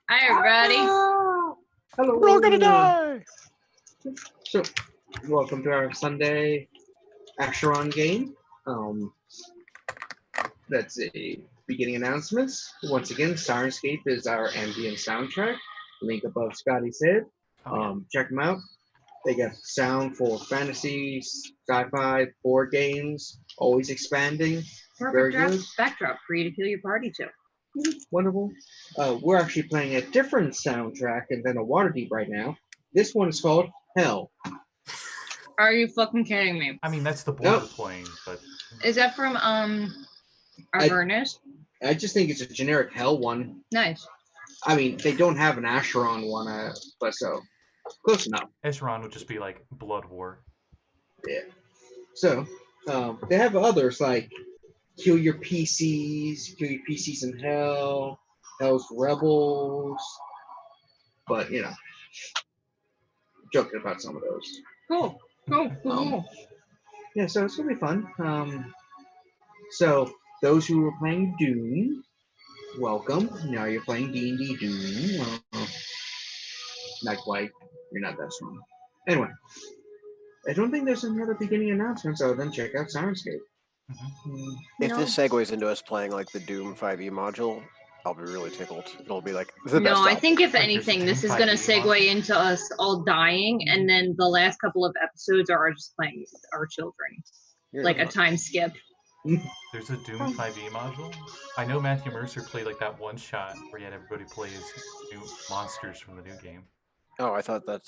Hi, everybody. Hello. We're all gonna die! So, welcome to our Sunday Acheron game. That's a beginning announcements. Once again, Sirenscape is our ambient soundtrack. Link above Scotty's head. Check them out. They got sound for fantasy, sci-fi, board games, always expanding. Very good. Backdrop for you to kill your party to. Wonderful. We're actually playing a different soundtrack than a Waterdeep right now. This one is called Hell. Are you fucking kidding me? I mean, that's the board we're playing, but... Is that from, Avernus? I just think it's a generic Hell one. Nice. I mean, they don't have an Acheron one, but so, close enough. Acheron would just be like Blood War. Yeah. So, they have others like kill your PCs in Hell, Hell's Rebels, but, you know, joking about some of those. Cool. Yeah, so it's going to be fun. So, those who are playing Doom, welcome. Now you're playing D&D Doom. Not quite. You're not that strong. Anyway, I don't think there's any other beginning announcements other than check out Sirenscape. If this segues into us playing like the Doom 5e module, I'll be really tickled. It'll be like the best. No, I think if Like, anything, there's this is a going to Doom 5e segue module? into us all dying, and then the last couple of episodes are just playing our children. You're Like a not- time skip. There's a Doom 5e module? I know Matthew Mercer played like that one shot where he had everybody play as new monsters from the new game. Oh, I thought that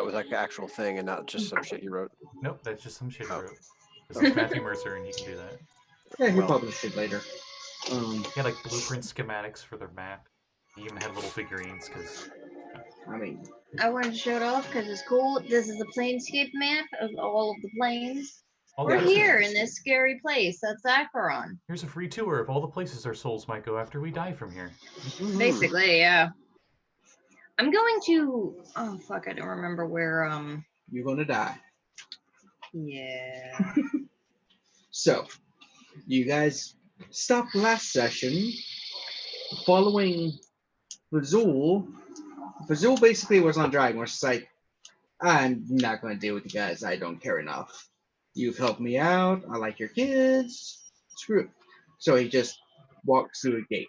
was like an actual thing and not just some shit he wrote. Nope, that's just some shit he Oh. wrote. This is Matthew Mercer and he can do that. Yeah, he'll Well- publish it later. He had like blueprint schematics for their map. He even had little figurines because I mean, I wanted to show it off because it's cool. This is a planescape map of all of the planes. We're Yeah. here in this scary place. That's Acheron. here's a free tour of all the places our souls might go after we die from here. Basically, yeah. I'm going to. Oh fuck! I don't remember where. you're gonna die. Yeah. So, you guys stopped last session following Fazul. Fazul basically was on Dragon, which is like, I'm not gonna deal with you guys. I don't care enough. You've helped me out. I like your kids. Screw it. So he just walks through a gate.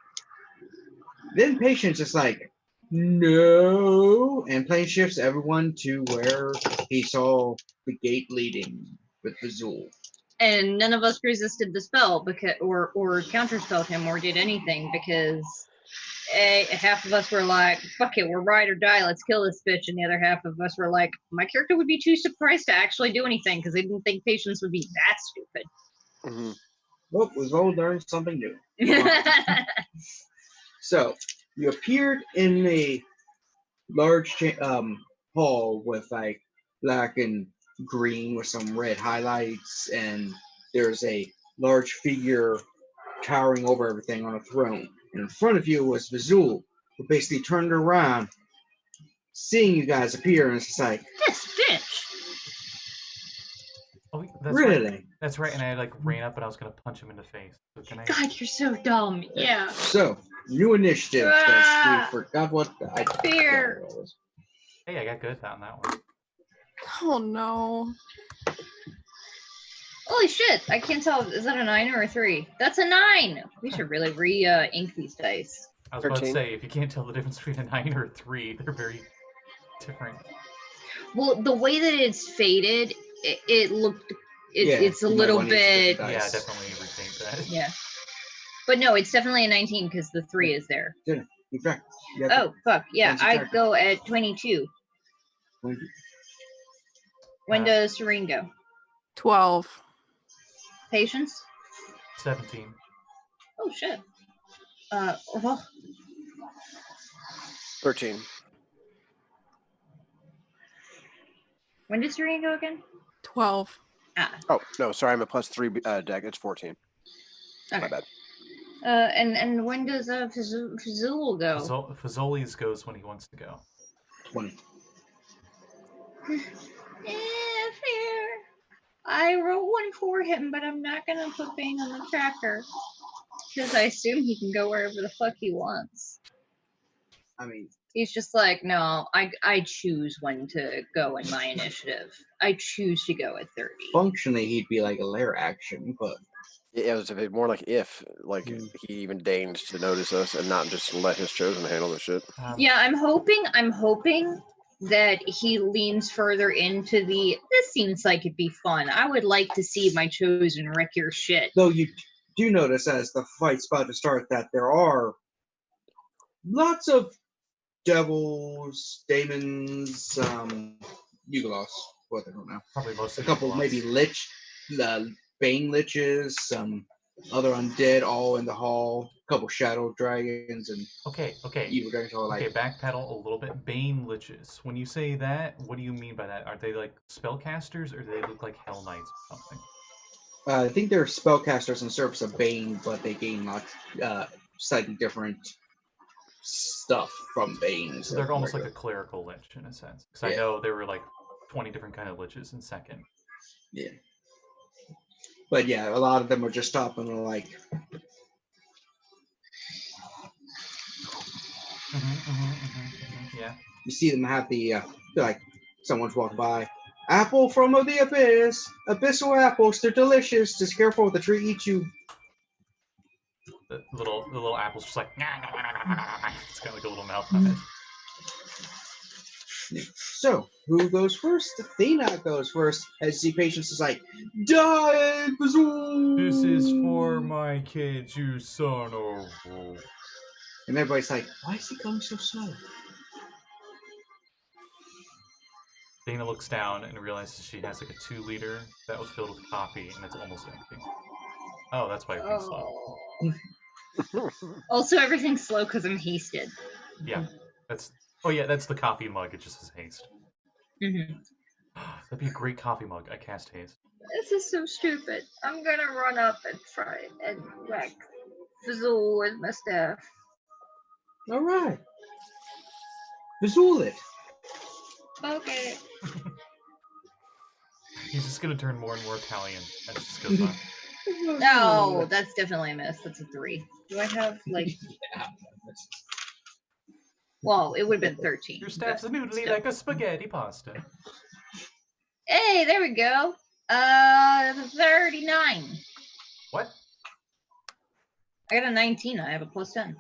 Then Patience is like, no, and plane shifts everyone to where he saw the gate leading with Fazul. And none of us resisted the spell because, or counterspelled him, or did anything because half of us were like, "Fuck it, we're ride or die. Let's kill this bitch," and the other half of us were like, "My character would be too surprised to actually do anything because they didn't think Patience would be that stupid." Mhm. Well, we've all learned something new. So, you appeared in a large hall with like black and green with some red highlights, and there's a large figure towering over everything on a throne. And in front of you was Vizul, who basically turned around, seeing you guys appear, and it's just like, This bitch. Oh, that's really? right. That's right, and I like ran up and I was gonna punch him in the face. So can I? God, you're so dumb. Yeah. So, new initiative. We forgot what I Fear. Hey, I got good on that one. Oh no. Holy shit! I can't tell. Is that a 9 or a 3? That's a 9. We should really ink these dice. I was about to 13. say, if you can't tell the difference between a 9 or a 3, they're very different. Well, the way that it's faded, it looked. Yeah, It's a you might little wanna use bit. different Yeah, dice. definitely repaint that. Yeah. But no, it's definitely a 19 because the 3 is there. Keep track. You have Oh, fuck. Yeah, When's your I turn? go at 22. to- When does Serene go? 12. Patience? 17. Oh, shit. Well, 13. when did Serene go again? 12. Ah, Oh no, sorry, I'm a +3 deck. It's 14. okay. My bad. And when does Fazul go? Fazoli's goes when he wants to go. 20. Fair. I wrote one for him, but I'm not gonna put Bane on the tracker because I assume he can go wherever the fuck he wants. I mean, He's just like, no, I choose when to go in my initiative. I choose to go at 30. functionally, he'd be like a lair action, but Yeah, it was a bit more like if, like, he even deigned to notice us and not just let his chosen handle the shit. Yeah, I'm hoping that he leans further into the, this seems like it'd be fun. I would like to see my chosen wreck your shit. though you do notice as the fight's about to start that there are lots of devils, demons, Yugolos, what I don't know. Probably most A of couple the maybe bane liches, some other undead all in the hall, a couple shadow dragons and Okay. evil dragons all like Okay, backpedal a little bit. Bane liches. When you say that, what do you mean by that? Are they like spellcasters, or do they look like Hell Knights or something? I think they're spellcasters and servants of Bane, but they gain slightly different stuff from Bane. So they're almost like a clerical lich in a sense. Because I know there were like 20 different kind of liches in second. Yeah. But yeah, a lot of them are just stopping and like, Yeah. you see them have the, like, someone's walked by. Apple from the abyss! Abyssal apples, they're delicious. Just careful, the tree eats you. The little apple's just like, it's got like a little mouth on it. So, who goes first? Athena goes first, as the Patience is like, die, Bazool! This is for my kids, you son of... And everybody's like, why is he going so slow? Dana looks down and realizes she has like a 2-liter that was filled with coffee and it's almost empty. Oh, that's why everything's slow. Also, everything's slow because I'm hasted. Yeah, that's... Oh yeah, that's the coffee mug, it just says haste. Mm-hmm. That'd be a great coffee mug. I cast haste. This is so stupid. I'm gonna run up and try and whack Fizzle with my staff. Alright. Bazool it. Okay. He's just gonna turn more and more Italian as this goes on. No, that's definitely a miss. That's a 3. Do I have, like... Yeah. Well, it would have been 13. Your staff's but noodly still. like a spaghetti pasta. Hey, there we go. 39. What? I got a 19. I have a plus 10.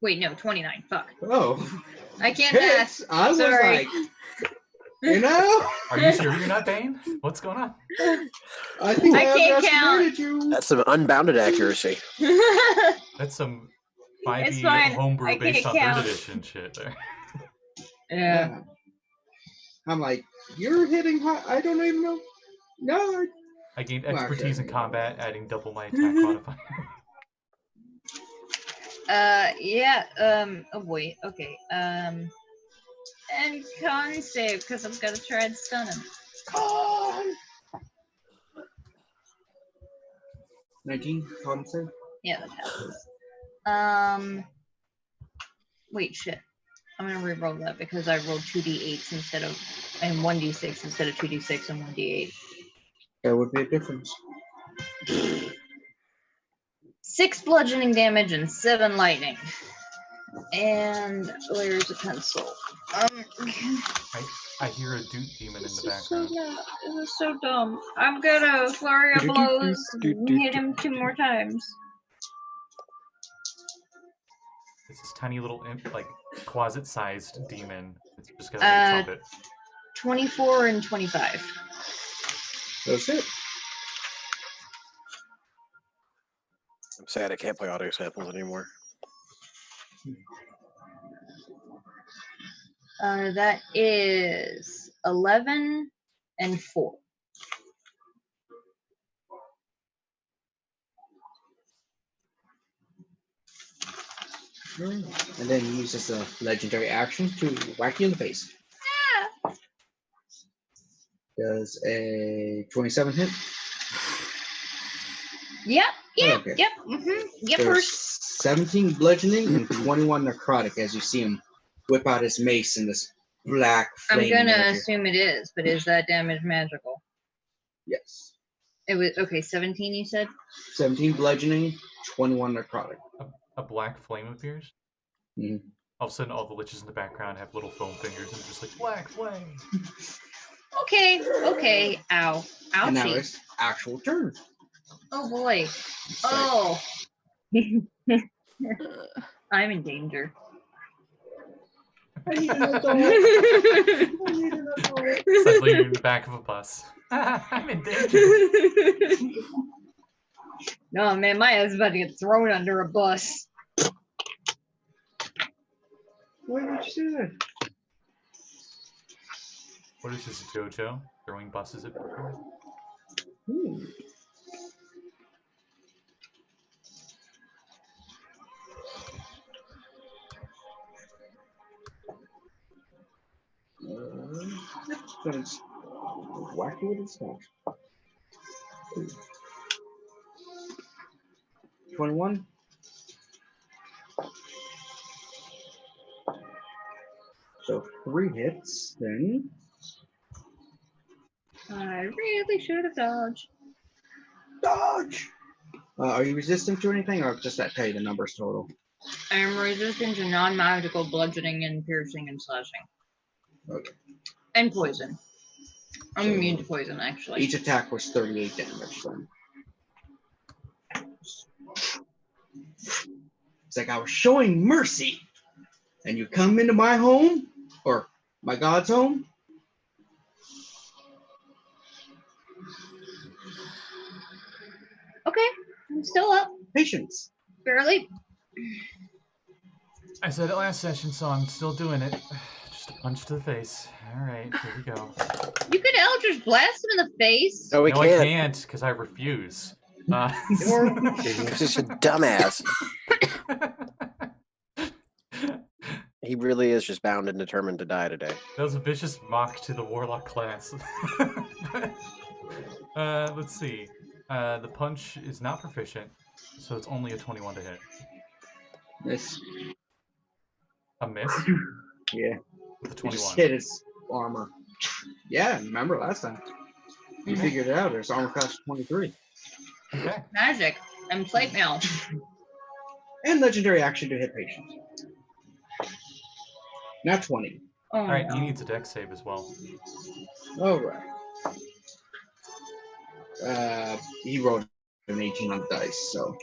Wait, no, 29. Fuck. Oh. I can't pass. Hits! I was Sorry. like, you know? Are you sure you're not Bane? What's going on? I think I can't underestimated you. That's some unbounded accuracy. That's some It's 5e fine. homebrew I based can't on 3rd count. edition shit there. Yeah. I'm like, you're hitting high. I don't even know. No. I gained Well, expertise okay. in combat, adding double my attack modifier. Yeah, oh boy, okay, and con save, because I'm gonna try and stun him. Con! 19, con save. Yeah, that passes. Wait, shit. I'm gonna re-roll that because I rolled 2d8s instead of, and 1d6 instead of 2d6 and 1d8. There would be a difference. 6 bludgeoning damage and 7 lightning. And where's a pencil? I hear a Doot demon in the This background. is so dumb. I'm gonna flurry of blows and hit him 2 more times. It's this tiny little imp, like closet-sized demon. It's just got a trumpet. 24 and 25. That's it. I'm sad I can't play audio samples anymore. That is 11 and 4. And then he uses a legendary action to whack you in the face. Ah! Does a 27 hit? Yep, Okay. yep, There's 17 bludgeoning and 21 necrotic as you see him whip out his mace in this black I'm flame. gonna energy. assume it is, but is that damage magical? Yes. It was, okay, 17 you said? 17 bludgeoning, 21 necrotic. A black flame appears? Mhm. All of a sudden, all the liches in the background have little foam fingers and just like, black flame. Okay. Ow. And now Ouchie. it's actual turn. Oh boy. Oh. I'm in danger. I need an adult. I need an adult. Suddenly you're in the back of a bus. I'm in danger. No, man, my ass is about to get thrown under a bus. Why would you do that? What is this, JoJo? Throwing buses at people? Ooh. That's wacky with its stuff. 21. So 3 hits, then. I really should have dodged. Dodge! Are you resistant to anything, or just that tell you the numbers total? I am resistant to non-magical bludgeoning and piercing and slashing. Okay. And poison. I'm So immune to poison, actually. Each attack was 38 damage, then. It's like I was showing mercy, and you come into my home, or my god's home. Okay, I'm still up. Patience. Barely. I said it last session, so I'm still doing it. Just a punch to the face. Alright, here we go. You could Eldritch Blast him in the face. No, we No, I can't. can't, because I refuse. He's just a dumbass. He really is just bound and determined to die today. That was a vicious mock to the Warlock class. Let's see. The punch is not proficient, so it's only a 21 to hit. Miss. A miss? Yeah. With a You just 21. hit his armor. Yeah, remember last time. You figured it out. His armor cost 23. Okay. Magic and plate mail. And legendary action to hit patient. Now 20. Oh, Alright, no. he needs a dex save as well. Alright. He rolled an 18 on the dice, so.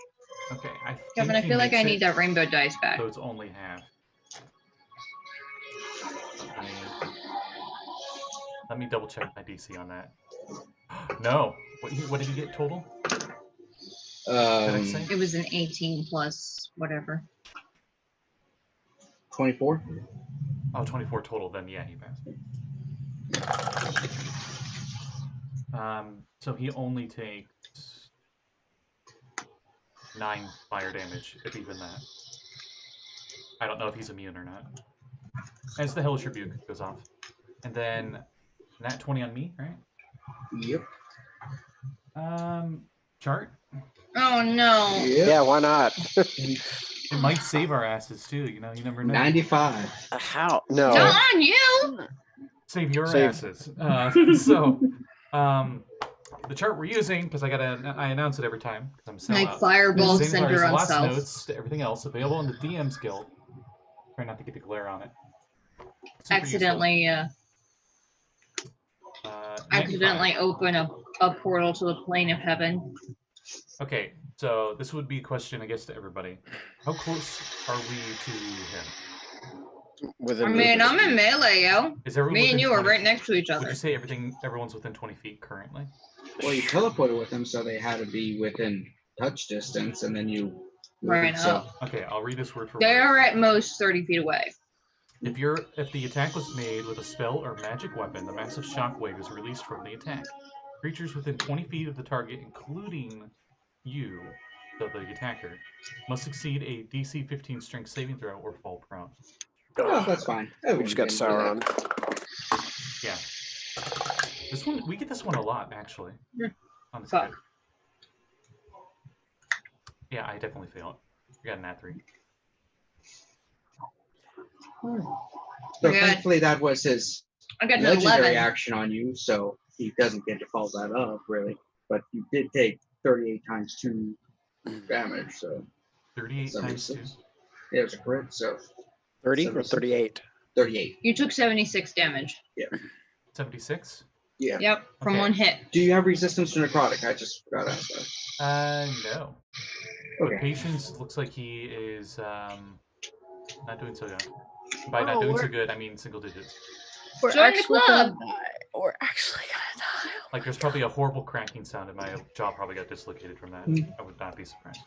Okay, I Kevin, think I he feel like makes I it, need that rainbow dice back. so it's only half. Let me double check my DC on that. No! What did he get total? Dex save? It was an 18 plus whatever. 24. Oh, 24 total, then yeah, he passed. So he only takes 9 fire damage, if even that. I don't know if he's immune or not. As the Hellish Rebuke goes off. And then, nat 20 on me, right? Yep. Chart? Oh no. Yep. Yeah, why not? It might save our asses too, you know, you never know. 95. How? No. Not on you. Save your Save- asses. The chart we're using, because I announce it every time, because I'm so Like out. fireball Same center as on lots of self. notes to everything else available in the DM's Guild. Try not to get the glare on it. Super Accidentally, useful. 95. accidentally open a portal to the plane of heaven. Okay, so this would be a question, I guess, to everybody. How close are we to him? Within I mean, movement I'm in melee, yo. Is everyone Me and within you are 20 right next to each Would other. you say everyone's within 20 feet currently? Well, you teleported with them, so they had to be within touch distance, and then you. Right so up. Okay, I'll read this word for They word. are at most 30 feet away. If the attack was made with a spell or magic weapon, the massive shockwave is released from the attack. Creatures within 20 feet of the target, including you, the attacker, must succeed a DC 15 strength saving throw or fall prone. Oh, that's fine. we just got Sauron. Yeah. This one, we get this one a lot, actually. On this Fuck. kit. Yeah, I definitely fail it. We got an nat 3. So Yeah. thankfully that was his I got an legendary 11. action on you, so he doesn't get to follow that up, really. But you did take 38 times 2 damage, so 38 times 2. 76. Yeah, it was a crit, so 30 or 76? 38? 38. You took 76 damage. 76? Yeah. Yep, from Okay. one hit. Do you have resistance to necrotic? I just forgot to ask that. No. But Okay. patience looks like he is not doing so good. By Oh, not doing so we're- good, I mean single digits. We're Join the actually club. gonna die. We're actually gonna die. Oh Like, my there's probably a horrible cracking sound, and my jaw probably got dislocated from that. Mm. I would not be surprised.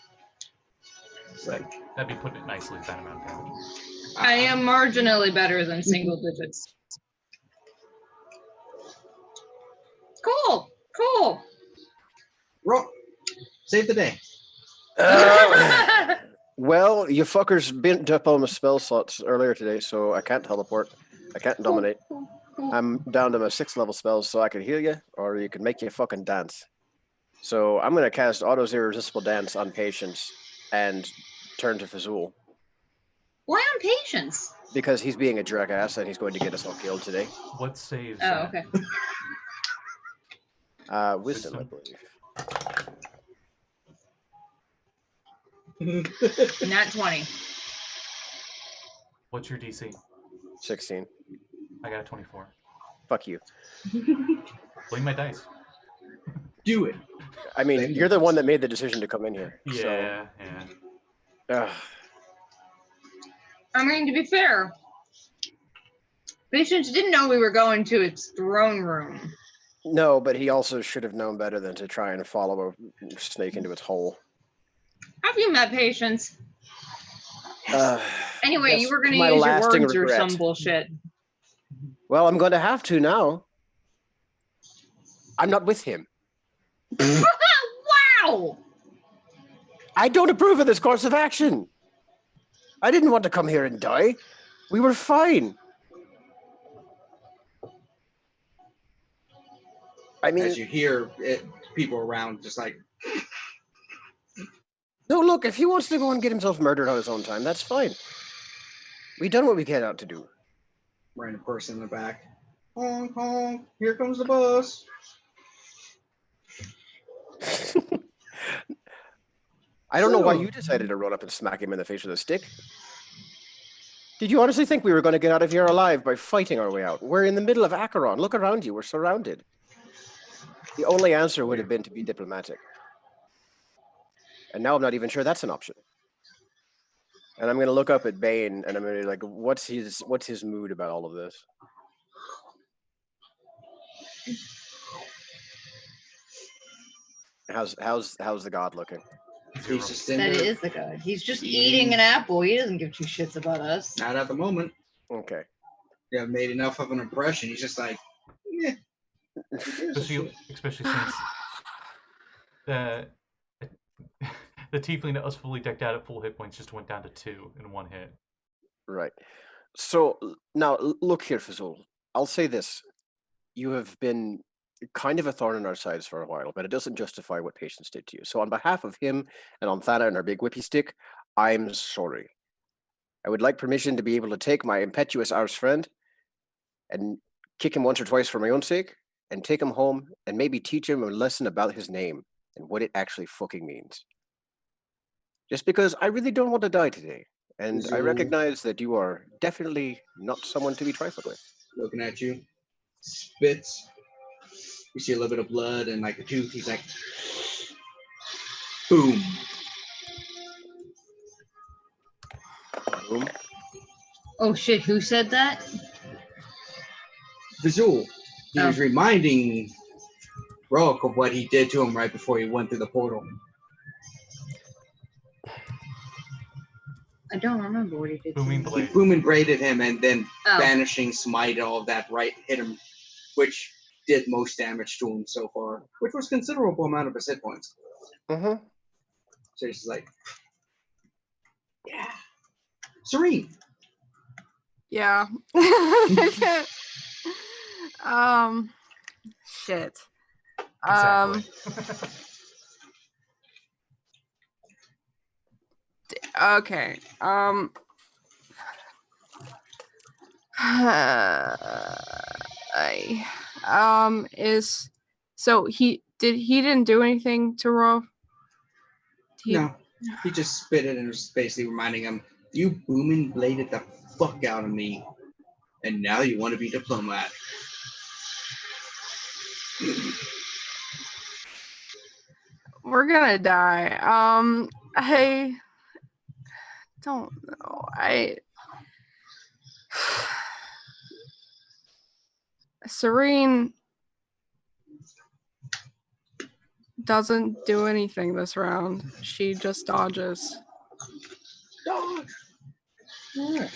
It's like, That'd be putting it nicely with that amount of damage. I am marginally better than single digits. Cool. Cool. Rogh, save the day. Well, you fuckers bent up all my spell slots earlier today, so I can't teleport. I can't dominate. I'm down to my 6th level spells, so I can heal you, or you can make you fucking dance. So I'm going to cast Otto's Irresistible Dance on Patience and turn to Fazul. Why on patience? Because he's being a jackass and he's going to get us all killed today. What saves Oh, that? okay. Wisdom, I believe. Nat 20. What's your DC? 16. I got a 24. Fuck you. Blame my dice. Do it. I mean, Blame you're the the one dice. that made the decision to come in here. Yeah. So, I mean, to be fair, Patience didn't know we were going to its throne room. no, but he also should have known better than to try and follow a snake into its hole. Have you met Patience? Anyway, Yes, you were going to my use your lasting words or regret. some bullshit. Well, I'm going to have to now. I'm not with him. Wow! I don't approve of this course of action. I didn't want to come here and die. We were fine. I mean, As you hear it, people around just like, no, look, if he wants to go and get himself murdered on his own time, that's fine. We done what we came out to do. random person in the back. Honk, honk, here comes the bus. I don't know why So- you decided to run up and smack him in the face with a stick. Did you honestly think we were going to get out of here alive by fighting our way out? We're in the middle of Acheron. Look around you. We're surrounded. The only answer would have been to be diplomatic. And now I'm not even sure that's an option. And I'm going to look up at Bane and I'm going to be like, what's his mood about all of this? How's the god looking? He's just in That there. is the guy. He's just Eating. eating an apple. He doesn't give two shits about us. Not at the moment. Okay. You have made enough of an impression. He's just like, yeah. Especially since the tiefling that was fully decked out at full hit points just went down to 2 in one hit. Right. So now look here, Fazul. I'll say this. You have been kind of a thorn in our sides for a while, but it doesn't justify what Patience did to you. So on behalf of him and on Thana and our big whippy stick, I'm sorry. I would like permission to be able to take my impetuous arse friend and kick him once or twice for my own sake, and take him home and maybe teach him a lesson about his name and what it actually fucking means. Just because I really don't want to die today. And I Fazul. recognize that you are definitely not someone to be trifled with. Looking at you, spits. You see a little bit of blood and like a tooth. He's like, boom. Boom. Oh shit, who said that? Vizul. He Oh. was reminding Rogh of what he did to him right before he went through the portal. I don't remember what he did. to Booming me. He blade. boom and braided him and then Oh, banishing smite, all of that right hit him, which did most damage to him so far, which was considerable amount of his hit points. Mm-hmm. So he's like, yeah. Serene. Yeah. Shit. Exactly. Okay. He didn't do anything to Rogh? No, he just spit it and was basically reminding him, you booming bladed the fuck out of me, and now you want to be diplomat. We're gonna die. I don't know. Serene doesn't do anything this round. She just dodges. Dodge. All right.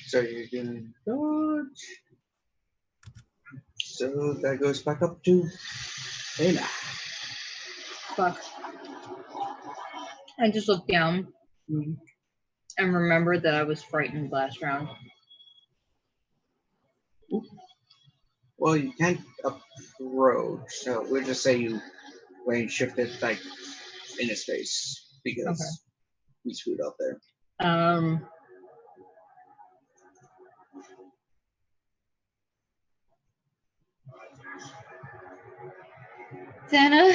So you're gonna dodge. So that goes back up to Dana. Fuck. I just looked down Mhm. and remembered that I was frightened last round. Well, you can't approach, so we'll just say you range shifted like in his face because we screwed up there. Thana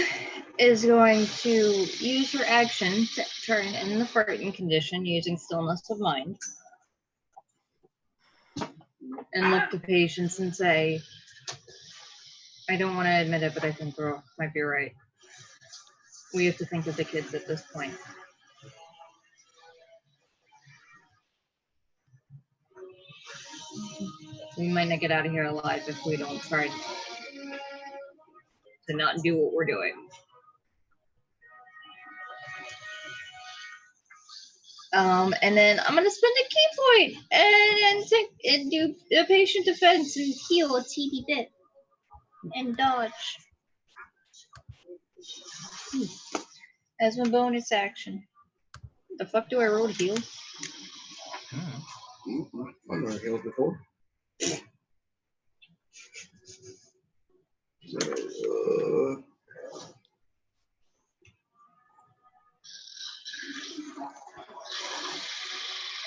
is going to use her action to try and end the frightened condition using stillness of mind. And look to Patience and say, I don't want to admit it, but I think Rogh might be right. We have to think of the kids at this point. We might not get out of here alive if we don't try to not do what we're doing. And then I'm gonna spend a key point and do a patient defense and heal a teeny bit and dodge as my bonus action. The fuck do I roll to heal? I've never healed before. So,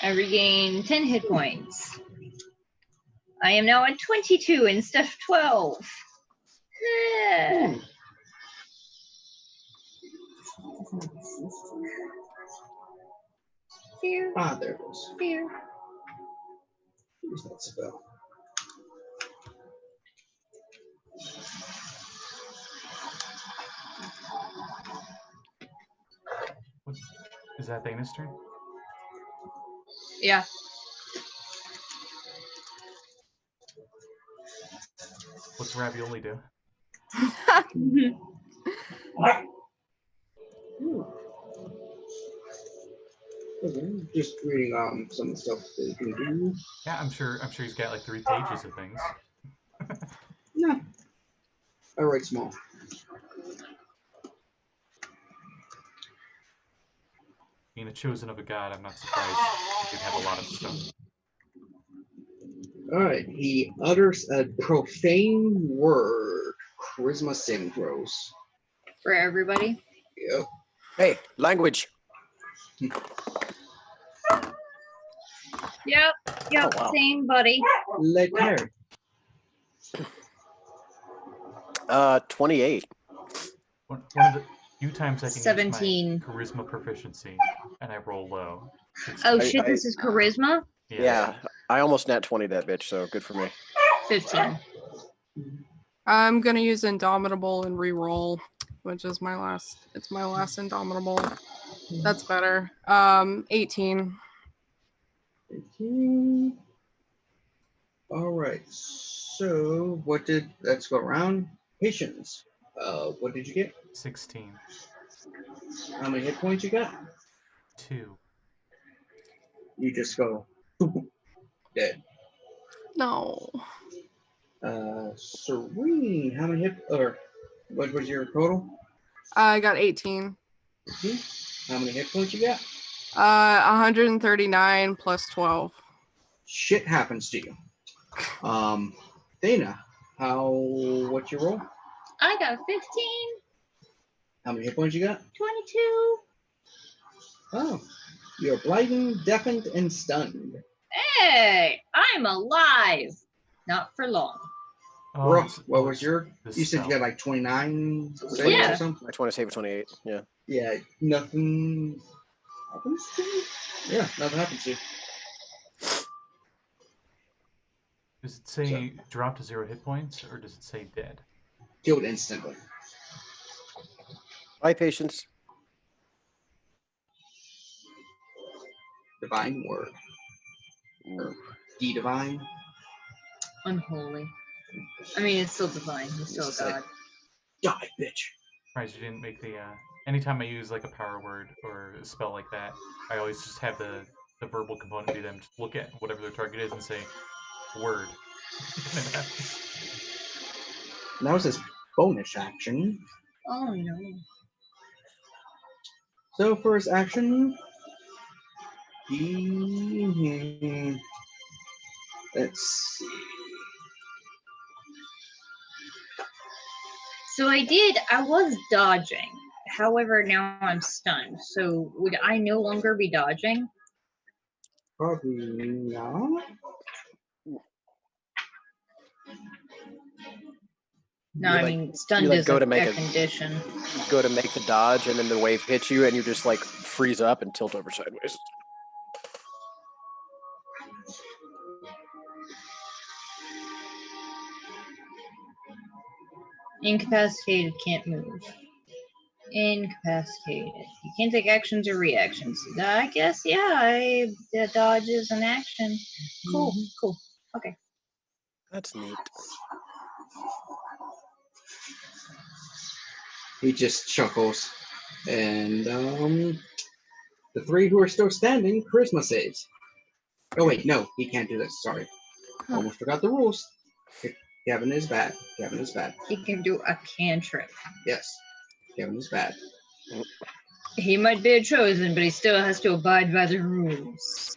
I regain 10 hit points. I am now at 22 instead of 12. Yeah. Here. there it goes. Here. Use that spell. Is that Dana's turn? Yeah. What's Ravioli do? Okay, just reading some stuff that you can do. Yeah, I'm sure he's got like 3 pages of things. No, I write small. Being a chosen of a god, I'm not surprised he could have a lot of stuff. All right, he utters a profane word. Charisma saving throws. For everybody. Yep. Hey, language. Yep. Oh, wow. Same, buddy. Letter. 28. One of the few times I can 17. use my charisma proficiency, and I roll low. Oh shit, this is charisma? Yeah, I almost nat 20 that bitch, so good for me. 15. I'm gonna use Indomitable and re-roll, which is my last. It's my last Indomitable. That's better. 18. 18. All right. So let's go around. Patience. What did you get? 16. How many hit points you got? 2. You just go dead. No. Serene, how many what was your total? I got 18. How many hit points you got? 139 plus 12. Shit happens to you. Dana, what's your roll? I got 15. How many hit points you got? 22. Oh, you're blighted, deafened, and stunned. Hey, I'm alive. Not for long. Rogh, what was your? You said spell. you got like 29 saves Yeah. or something? I 20 save a 28. Yeah. Yeah, nothing happens to you? Yeah, nothing happens to you. Does it say drop to 0 hit points, or does it say dead? Killed instantly. Bye, patience. Divine word. Or D-divine. Unholy. I mean, it's still divine. He's still a It's like- god. Die, bitch. Surprised you didn't make the. Anytime I use like a power word or a spell like that, I always just have the verbal component be them just look at whatever their target is and say, word. And that was his bonus action. Oh no. So for his action, he... Let's see. So I was dodging. However, now I'm stunned. So would I no longer be dodging? Probably not. No, You I like- mean, stunned you like is go a to make a- condition. Go to make the dodge, and then the wave hits you, and you just like freeze up and tilt over sideways. Incapacitated, can't move. Incapacitated. You can't take actions or reactions. I guess, yeah, dodge is an action. Cool, cool. Okay. That's neat. He just chuckles. And the three who are still standing, charisma saves. Oh wait, no, he can't do this. Sorry. Huh. Almost forgot the rules. Kevin is bad. Kevin is bad. He can do a cantrip. Yes. Kevin is bad. He might be a chosen, but he still has to abide by the rules.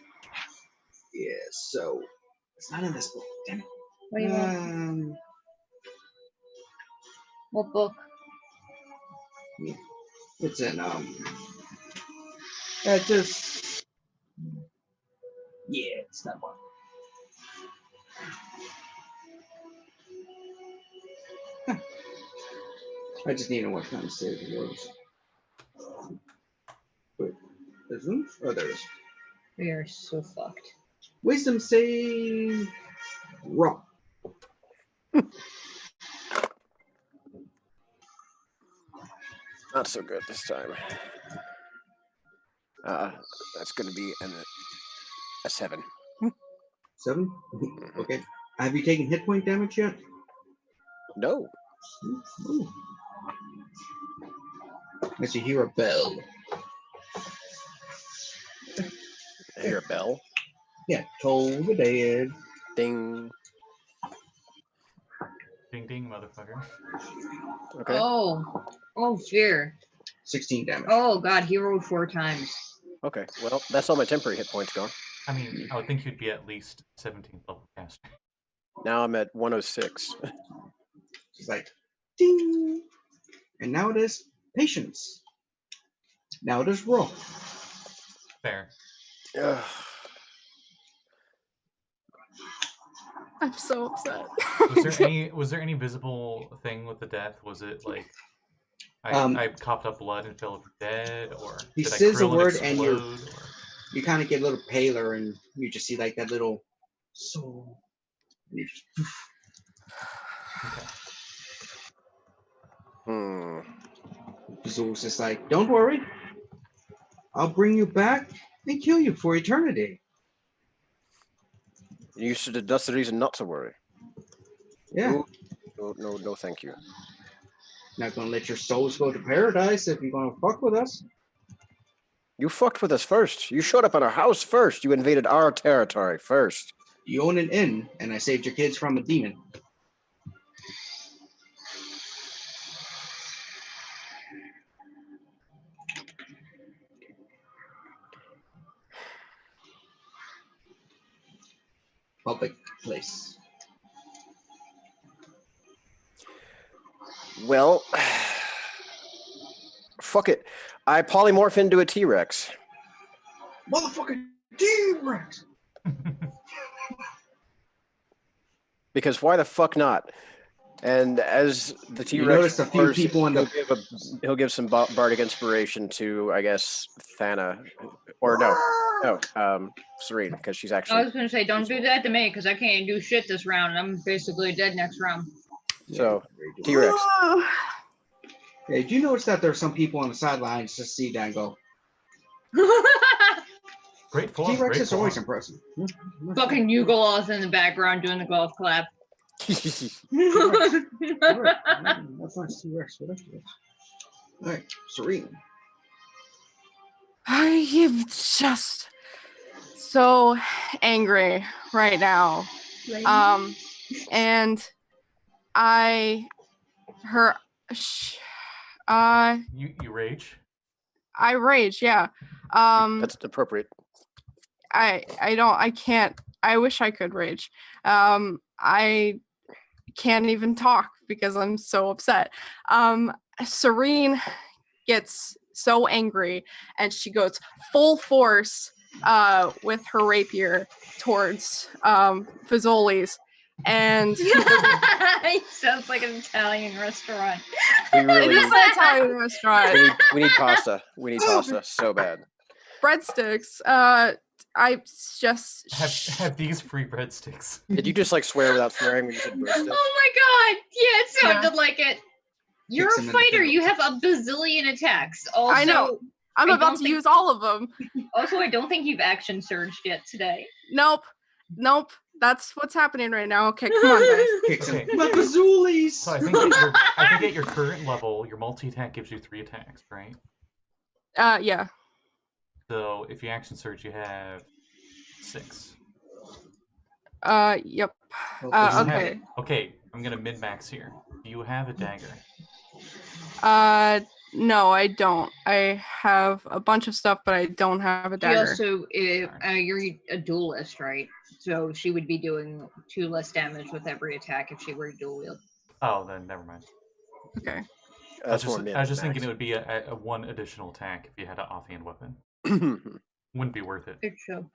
Yeah, so it's not in this book. Damn it. What do you want? What book? It's in just yeah, it's that one. Huh. I just need to know what kind of save it was. Wait, isn't? Oh, there it is. We are so fucked. Wisdom save. Rogh. Not so good this time. That's going to be a 7. 7. Okay. Have you taken hit point damage yet? No. Ooh. As you hear a bell. I hear a bell. Yeah, toll the dead. Ding. Ding ding, motherfucker. Okay. Oh, fear. 16 damage. Oh god, he rolled 4 times. Okay. Well, that's all my temporary hit points gone. I mean, I would think you'd be at least 17th level caster. Now I'm at 106. It's like, ding. And now it is patience. Now it is Rogh. Fair. Ugh. I'm so upset. Was there any visible thing with the death? Was it like I Um, coughed up blood and fell over dead, or he did I says a krill word and you're- explode, or- You kind of get a little paler and you just see like that little soul. And you just, Okay. Zul's just like, don't worry. I'll bring you back and kill you for eternity. You should. That's the reason not to worry. Yeah. No, thank you. Not gonna let your souls go to paradise if you're gonna fuck with us. You fucked with us first. You showed up at our house first. You invaded our territory first. You own an inn, and I saved your kids from a demon. Public place. Well, fuck it. I polymorph into a T-Rex. Motherfucking T-Rex! Because why the fuck not? And as the T-Rex, You noticed a few roars, people in the- he'll give some bardic inspiration to, I guess, Thana, or no, No, Serene, because she's I actually. was gonna say, don't do that to me because I can't do shit this round. I'm basically dead next round. So, T-Rex. Yeah, did you notice that there are some people on the sidelines just see that and go, Great form. T-Rex Great is always form. impressive. Fucking Yugoloth in the background doing the golf clap. T-Rex. That's nice, T-Rex. Alright, Serene. I am just so angry right now. And You rage. I rage, yeah. That's appropriate. I can't. I wish I could rage. I can't even talk because I'm so upset. Serene gets so angry and she goes full force with her rapier towards Fazoli's, and It sounds like an Italian restaurant. We it really is an Italian restaurant. we need pasta. We need pasta so bad. Breadsticks. I just Have these free breadsticks. Did you just like swear without swearing when you said breadsticks? Oh my god! Yeah, it sounded like it. You're Kicks a him in the fighter. face. You have a bazillion attacks. Also, I know. I'm I about don't to think- use all of them. Also, I don't think you've action surged yet today. Nope. That's what's happening right now. Okay, come on, guys. Kicks him. Okay. My Bazoolis! So I think at your current level, your multi-attack gives you 3 attacks, right? Yeah. So if you action surge, you have 6. Yep. Okay. Okay. Okay, I'm gonna min-max here. Do you have a dagger? No, I don't. I have a bunch of stuff, but I don't have a She dagger. also, you're a duelist, right? So she would be doing 2 less damage with every attack if she were to dual wield. Oh, then never mind. Okay. I was just thinking it would be a 1 additional attack if you had an offhand weapon. Wouldn't be worth it. Good show.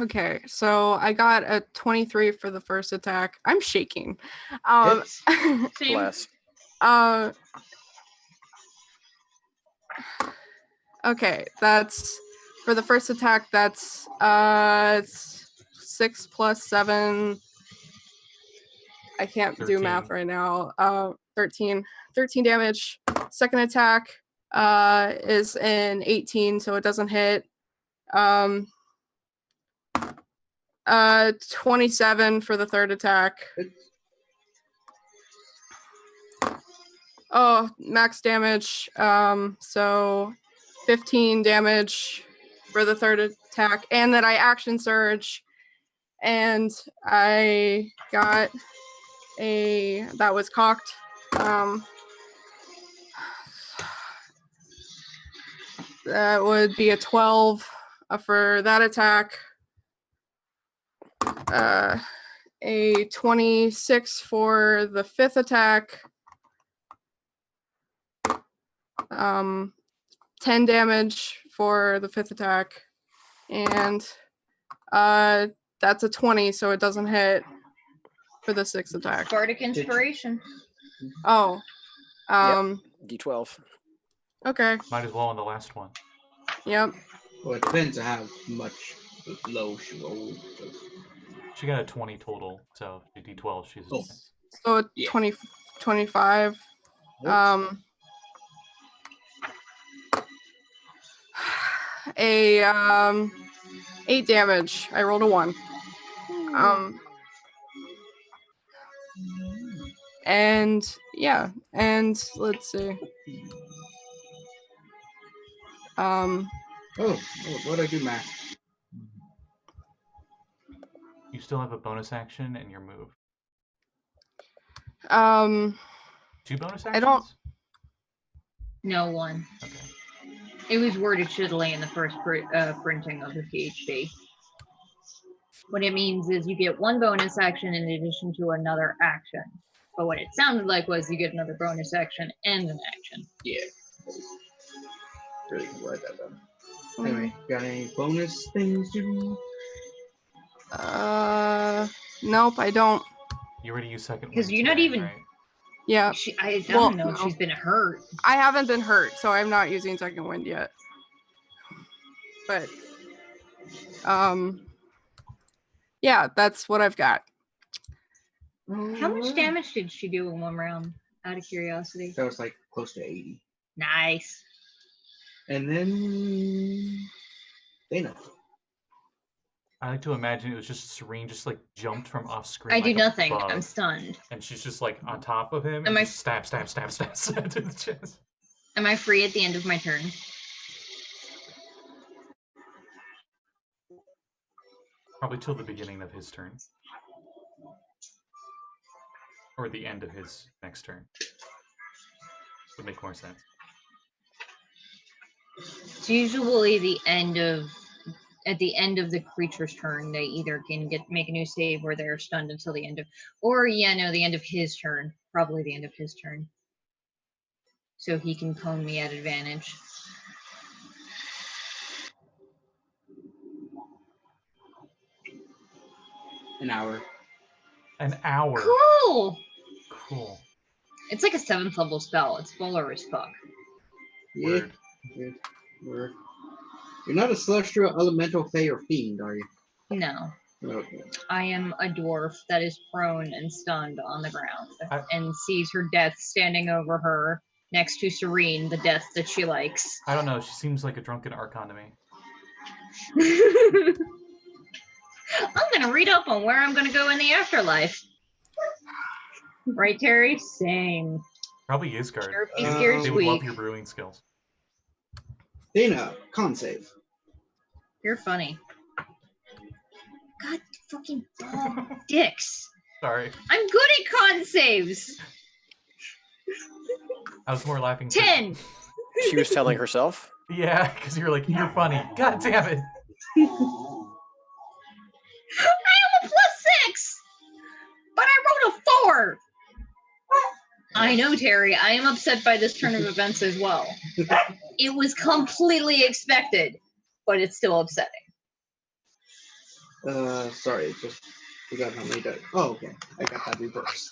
Okay, so I got a 23 for the first attack. I'm shaking. Hits. Same. Bless. Okay, that's for the first attack. That's it's 6 plus 7. I can't do math 13. right now. 13 damage. Second attack is an 18, so it doesn't hit. 27 for the third attack. Oh, max damage. So 15 damage for the third attack, and then I action surge, and I got that was cocked. That would be a 12 for that attack. A 26 for the fifth attack. 10 damage for the fifth attack, and that's a 20, so it doesn't hit for the sixth attack. Bardic Inspiration. Oh, D12. Okay. Might as well on the last one. Yep. Well, it depends on how much low she rolled. She got a 20 total, so D12. She's Oh. So Yeah. 25. A 8 damage. I rolled a 1. And yeah, and let's see. What'd I do, Matt? You still have a bonus action and your move. 2 bonus actions? I don't- No, 1. Okay. It was worded shittily in the first printing of the PhD. What it means is you get 1 bonus action in addition to another action. But what it sounded like was you get another bonus action and an action. Yeah. Really can write that down. Anyway, got any bonus things to do? Nope, I don't. You already used second 'Cause wind you're not today, even- right? Yeah, I Well, don't know if no. she's been hurt. I haven't been hurt, so I'm not using second wind yet. But Yeah, that's what I've got. How much damage did she do in one round? Out of curiosity. That was like close to 80. Nice. And then Dana. I like to imagine it was just Serene just like jumped from off screen. I like do nothing. above, I'm stunned. and she's just like on top of him and Am I- just stab to the chest. Am I free at the end of my turn? Probably till the beginning of his turn. Or the end of his next turn. Would make more sense. It's usually at the end of the creature's turn, they either can make a new save or they're stunned until the end of, or the end of his turn. Probably the end of his turn. So he can cone me at advantage. An hour. An hour. Cool! Cool. It's like a 7th level spell. It's fuller as fuck. Yeah. Word. Good. Word. You're not a celestial, elemental, fey, or fiend, are you? No. Okay. I am a dwarf that is prone and stunned on the ground and sees her death standing over her next to Serene, the death that she likes. I don't know. She seems like a drunken archon to me. I'm going to read up on where I'm going to go in the afterlife. Right, Terry? Same. Probably Ysgard. Chirpy, scared, They would love squeak. your brewing skills. Dana, con save. You're funny. God fucking dicks. Sorry. I'm good at con saves. I was more laughing. 10. She was telling herself. Yeah, because you're like, you're funny. God damn it. I am a +6, but I wrote a 4. I know, Terry. I am upset by this turn of events as well. It was completely expected, but it's still upsetting. Sorry, just forgot how many dice. Oh, okay. I got that reversed.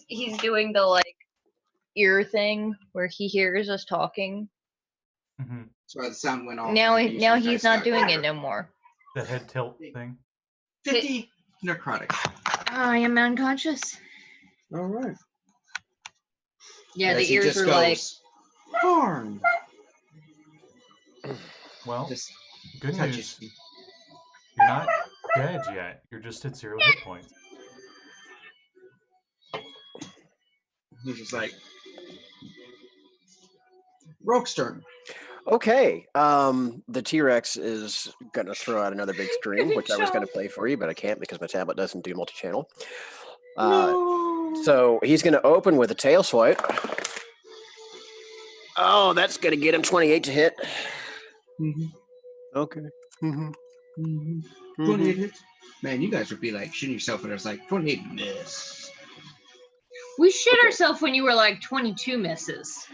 He's doing the like ear thing where he hears us talking. Mm-hmm. Sorry, the sound went off. Now and he's dice not got doing it better. no more. The head tilt thing. 50 necrotic. I am unconscious. All right. Yeah, As the he ears just were goes, like, Harm. Well, Just good touches news. you. You're not dead yet. You're just at 0 hit points. He's just like, Rogue's turn. Okay. The T-Rex is gonna throw out another big scream, which I was gonna play for you, but I can't because my tablet doesn't do multi-channel. So he's gonna open with a tail swipe. Oh, that's gonna get him 28 to hit. Mm-hmm. Okay. Mm-hmm. Mm-hmm. 28 hits. Man, you guys would be like shitting yourself when it's like 28 miss. we shit Okay. ourselves when you were like 22 misses.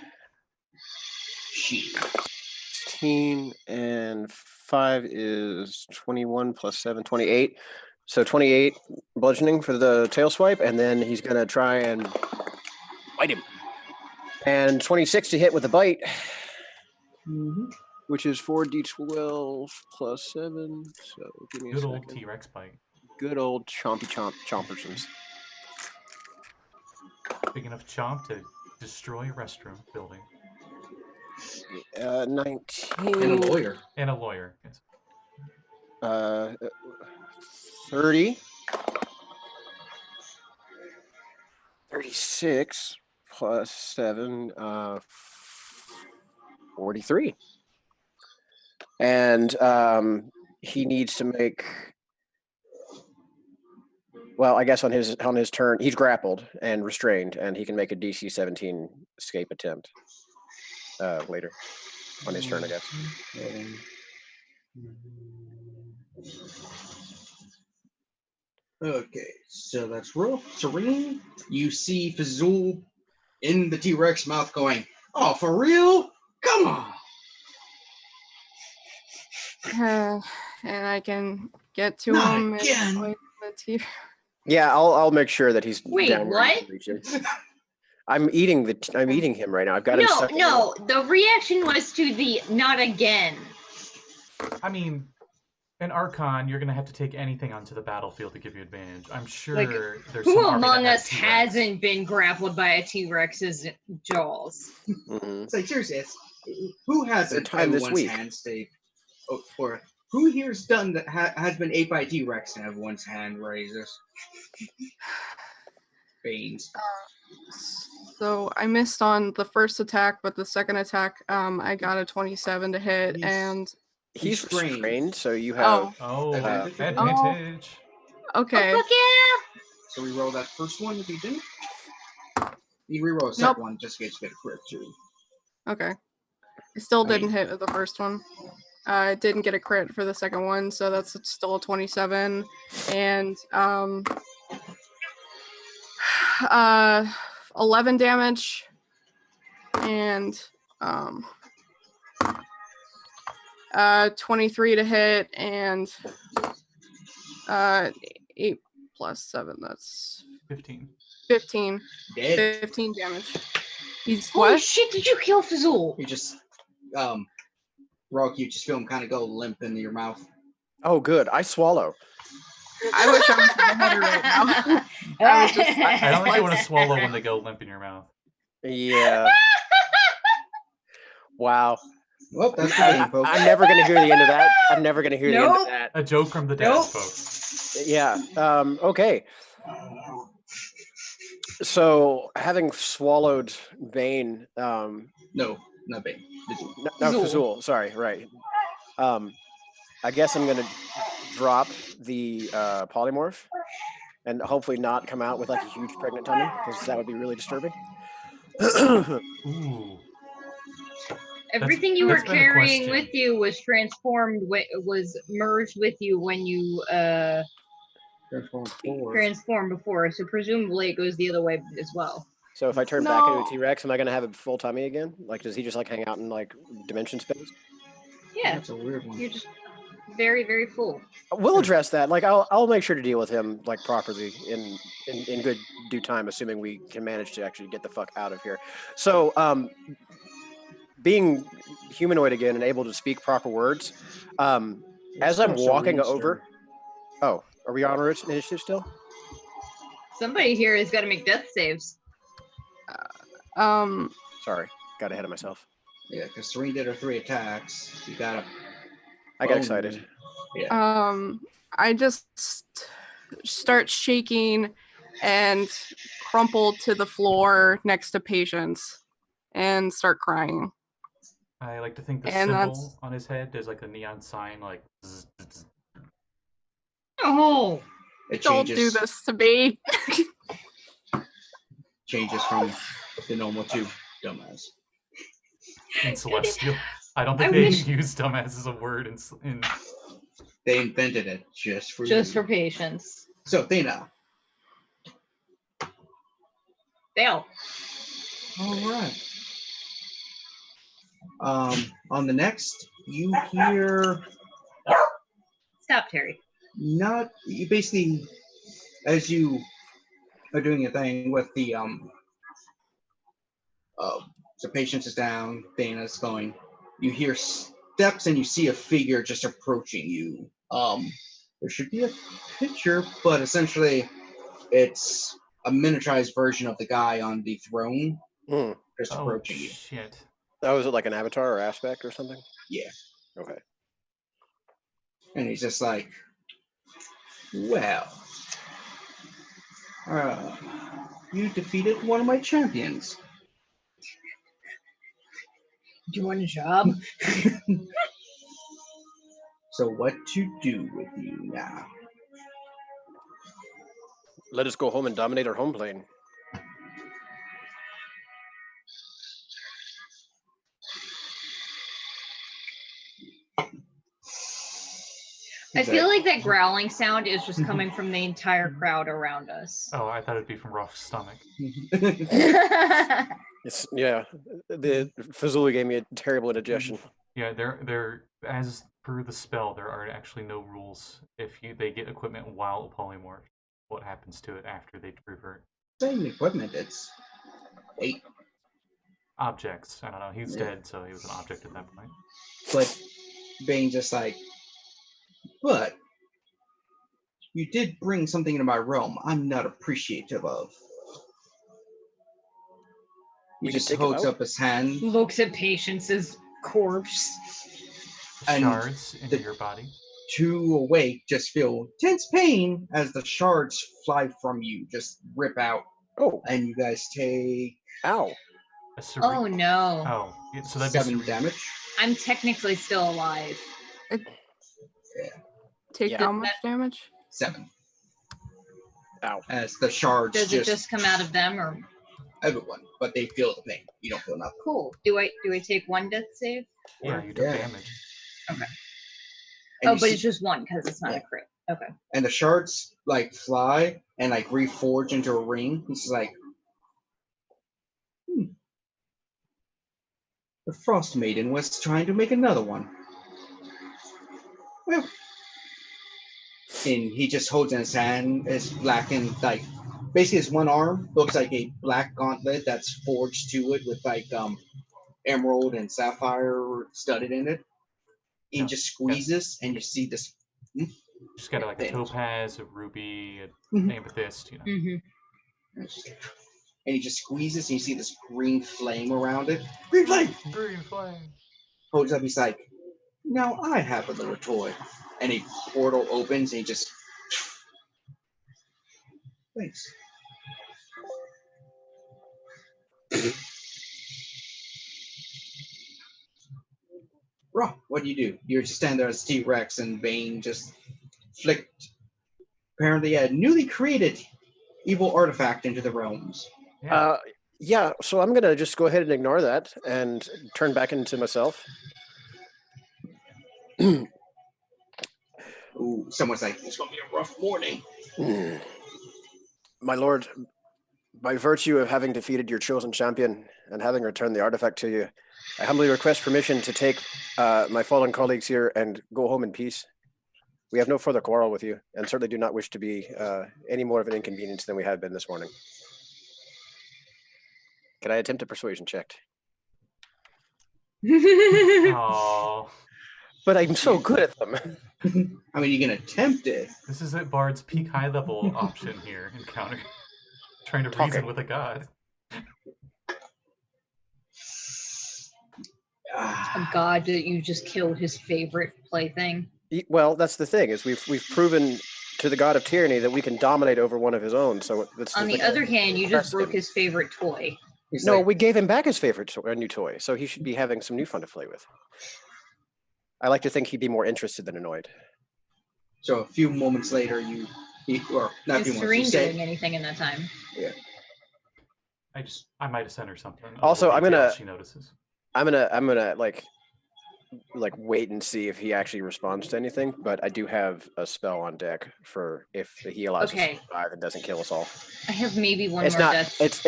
Shit. 16 and 5 is 21 plus 7, 28. So 28 bludgeoning for the tail swipe, and then he's gonna try and bite him. And 26 to hit with the bite, Mm-hmm. which is 4d12 plus 7. So give me a Good old second. T-Rex bite. Good old chompersons. Big enough chomp to destroy a restroom building. 19. And a lawyer. And a lawyer. Yes. 30. 36 plus 7, 43. And he needs to make, well, I guess on his turn, he's grappled and restrained, and he can make a DC 17 escape attempt later on his turn, I guess. Okay, so that's Rogh. Serene, you see Fazul in the T-Rex mouth going, oh, for real? Come on! And I can get to Not him. again. With the T- Yeah, I'll make sure that he's Wait, down where he what? can reach him. I'm eating him right now. I've got him stuck in No, the reaction was to the not again. I mean, an Archon, you're gonna have to take anything onto the battlefield to give you advantage. I'm sure Like, there's Who some army among that has us T-Rex. hasn't been grappled by a T-Rex's jaws? Mhm. It's like seriously, who hasn't time this everyone's week. hand stayed? Or who here's done that has been ate by T-Rex and everyone's hand raises? Baines. So I missed on the first attack, but the second attack, I got a 27 to hit, He's- and He's restrained. restrained, so you have. Oh, Advantage? advantage. okay. Oh, fuck yeah! So we roll that first one if you didn't. You reroll the Nope. second one just in case you get a crit too. Okay. I still I didn't mean- hit with the first one. I didn't get a crit for the second one, so that's still a 27. And 11 damage. And 23 to hit, and 8 plus 7, that's 15. 15. Dead. 15 damage. He's Holy what? shit, did you kill Fazul? You just Rogh, you just feel him kind of go limp into your mouth. Oh, good. I swallow. I wish I was in the header right now. I was just- I don't think you want to swallow when they go limp in your mouth. Yeah. Wow. Well, that's the game, folks. I'm never gonna hear the end of that. I'm never gonna hear the end of Nope. that. A joke from the dead, Nope. folks. Yeah. Okay. So having swallowed Bane, No, not Bane. no, Fazul. Fazul, sorry, right. I guess I'm gonna drop the polymorph and hopefully not come out with like a huge pregnant tummy, because that would be really disturbing. Ooh. Everything you were that's been a carrying question. with you was transformed, was merged with you when you Transform forward. transformed before, so presumably it goes the other way as well. So if I turn back into No. a T-Rex, am I gonna have a full tummy again? Like, does he just like hang out in like dimension space? Yeah, That's a weird one. you're just very, very full. We'll address that. Like, I'll make sure to deal with him like properly in good due time, assuming we can manage to actually get the fuck out of here. So, being humanoid again and able to speak proper words, as I'm walking over. Oh, are we on our initiative still? Somebody here has got to make death saves. Sorry, got ahead of myself. Yeah, because Serene did her 3 attacks. You got I got excited. I just start shaking and crumple to the floor next to Patience and start crying. I like to think the And symbol that's- on his head, there's like a neon sign, like. Zzz, zzz. Oh, It Don't do this to me. changes from the normal to dumbass. In Celestial. I don't I think they wish- use dumbass as a word in They invented it just for just you. for patience. So, Thana. Fail. All right. On the next, you hear Stop, Terry. you basically, as you are doing your thing with the so Patience is down, Thana's going. You hear steps and you see a figure just approaching you. There should be a picture, but essentially, it's a miniaturized version of the guy on the throne Hmm. just Oh approaching you. shit. Oh, is it like an avatar or aspect or something? Yeah. Okay. And he's just like, well, you defeated one of my champions. Do you want a job? So what to do with you now? Let us go home and dominate our home plane. I feel like that growling sound is just coming from the entire crowd around us. Oh, I thought it'd be from Roth's stomach. It's the Fazuli gave me a terrible indigestion. Yeah, there as per the spell, there are actually no rules if they get equipment while polymorph. What happens to it after they revert? Same equipment, it's 8. Objects. I don't know. He's Yeah. dead, so he was an object at that point. But Bane just like, But you did bring something into my realm I'm not appreciative of. He We could just take it holds out? up his hand, Looks at Patience's corpse. And Shards into the- your body. two awake just feel intense pain as the shards fly from you, just rip out, Oh, and you guys take ow. A Serene. Oh no. Oh, yeah, so that'd be 7 Serene. damage. I'm technically still alive. Take Yeah. how much damage? 7. Ow. As the shards Does it just come out of them or everyone, but they feel the pain. You don't feel nothing. cool? Do I take one death save? Yeah, you took Yeah. damage. And Oh, you but see- it's just one because it's not Yeah. a crit. Okay. and the shards like fly and like reforge into a ring. It's like the Frost Maiden was trying to make another one. Well, and he just holds in his hand his blackened, like basically his one arm looks like a black gauntlet that's forged to it with like emerald and sapphire studded in it. He Yeah. just squeezes and you see this. Just got like a Damage. topaz, a ruby, an Mhm. amethyst, you know. Mm-hmm. And he just squeezes and you see this green flame around it. Green flame! Green flame. Holds up, he's like, now I have a little toy. And a portal opens and he just. Thanks. Rogh, what do? You just stand there as T-Rex and Bane just flicked apparently a newly created evil artifact into the realms. Yeah. Yeah, so I'm going to just go ahead and ignore that and turn back into myself. Ooh, someone's like, it's gonna be a rough morning. My lord, by virtue of having defeated your chosen champion and having returned the artifact to you, I humbly request permission to take my fallen colleagues here and go home in peace. We have no further quarrel with you, and certainly do not wish to be any more of an inconvenience than we have been this morning. Can I attempt a persuasion check? Oh, But I'm so good at them. I mean, you can attempt it. this is at Bard's peak high level option here. Encounter. Trying to reason Talking. with a god. A god that you just killed his favorite plaything. Well, that's the thing, is we've proven to the god of tyranny that we can dominate over one of his own. So that's On the thing. other hand, you just Impress broke him. his favorite toy. He's No, like, we gave him back his favorite new toy, so he should be having some new fun to play with. I like to think he'd be more interested than annoyed. so a few moments later, or not a Is few moments, Serene you say, doing anything in that time? I might have sent her something. a Also, little I'm detail gonna- She notices. I'm gonna like wait and see if he actually responds to anything. But I do have a spell on deck for if he allows us Okay. to survive and doesn't kill us all. I have maybe one It's more not. death.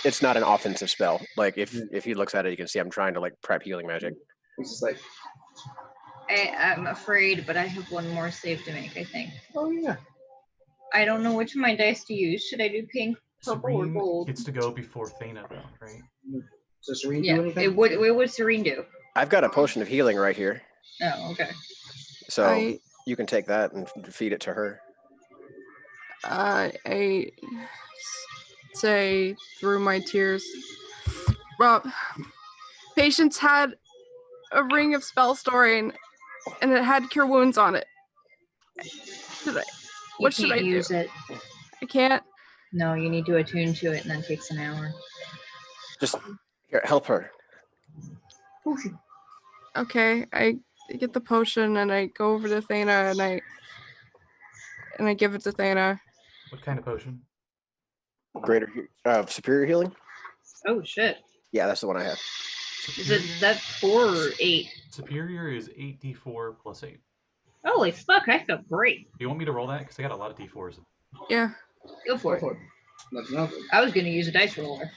It's not an offensive spell. Like if he looks at it, you can see I'm trying to like prep healing magic. he's just like, I'm afraid, but I have one more save to make, I think. oh yeah. I don't know which of my dice to use. Should I do pink, purple, or Serene gold? gets to go before Thana, though, right? Does Serene Yeah, do anything? what would Serene do? I've got a potion of healing right here, Oh, okay. so I you can take that and feed it to her. I say through my tears, Rob, Patience had a ring of spell storing, and it had cure wounds on it. What should I do? Use it. I can't. No, you need to attune to it, and then it takes an hour. Just here, help her. Okay, I get the potion and I go over to Thana and I give it to Thana. What kind of potion? Superior healing. Oh shit! Yeah, that's the one I have. Is it that 4 or 8? Superior is 8d4 plus 8. Holy fuck! I feel great. Do you want me to roll that? Because I got a lot of d4s. Yeah. Go for it. Nothing. I was gonna use a dice roller.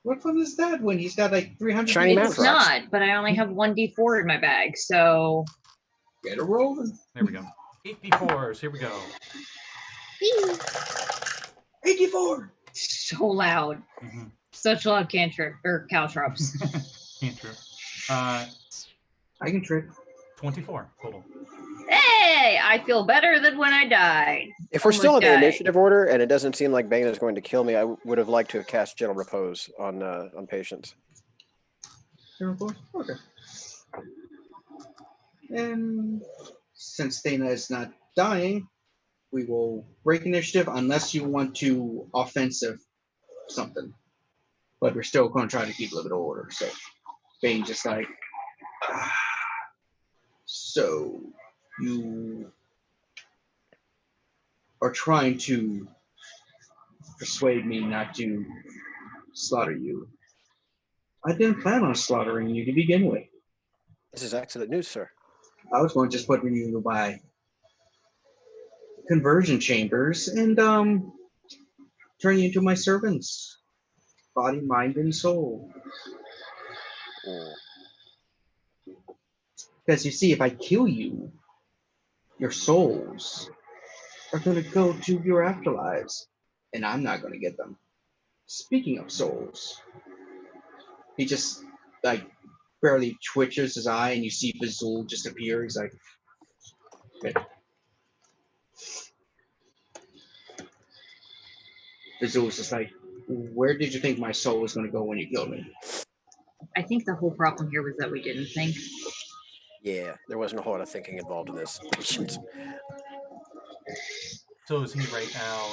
What fun is that when he's got like 300? Shiny people? map It's rocks. not, but I only have one d4 in my bag, so. Get a rolling. There we go. 8d4s. Here we go. 84. So loud. Such loud cantrip or caltrops. Cantrip. I can trick. 24 total. Hey, I feel better than when I died. If we're still in the Almost died. initiative order, and it doesn't seem like Bane is going to kill me, I would have liked to have cast Gentle Repose on patients. Okay. And since Dana is not dying, we will break initiative unless you want to offensive something. But we're still going to try to keep a little bit of order. So Bane just like, so you are trying to persuade me not to slaughter you. I didn't plan on slaughtering you to begin with. This is excellent news, sir. I was going to just put you by conversion chambers and turn you into my servants. Body, mind, and soul. Because you see, if I kill you, your souls are going to go to your afterlives, and I'm not going to get them. Speaking of souls, he just like barely twitches his eye, and you see Vizul just appear. He's like, okay. Vizul's just like, where did you think my soul was going to go when you killed me? I think the whole problem here was that we didn't think. Yeah, there wasn't a whole lot of thinking involved in this. Patience. So is he right now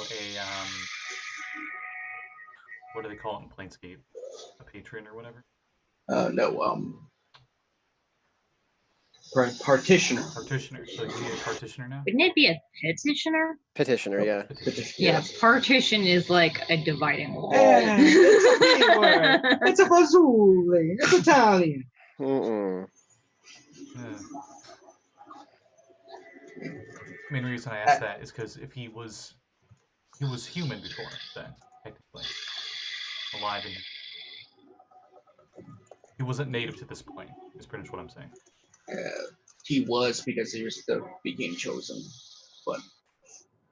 what do they call it in Planescape? A patron or whatever? No, partitioner. Partitioner. So is he a partitioner now? Wouldn't it be a petitioner? Petitioner, yeah. Yeah, partition is like a dividing wall. Yeah, it's a big word. It's a Vizul. It's Italian. Mm-mm. Yeah. Main reason I asked that is because if he was human before then, technically. Alive and he wasn't native to this point, is pretty much what I'm saying. He was because he was became chosen. But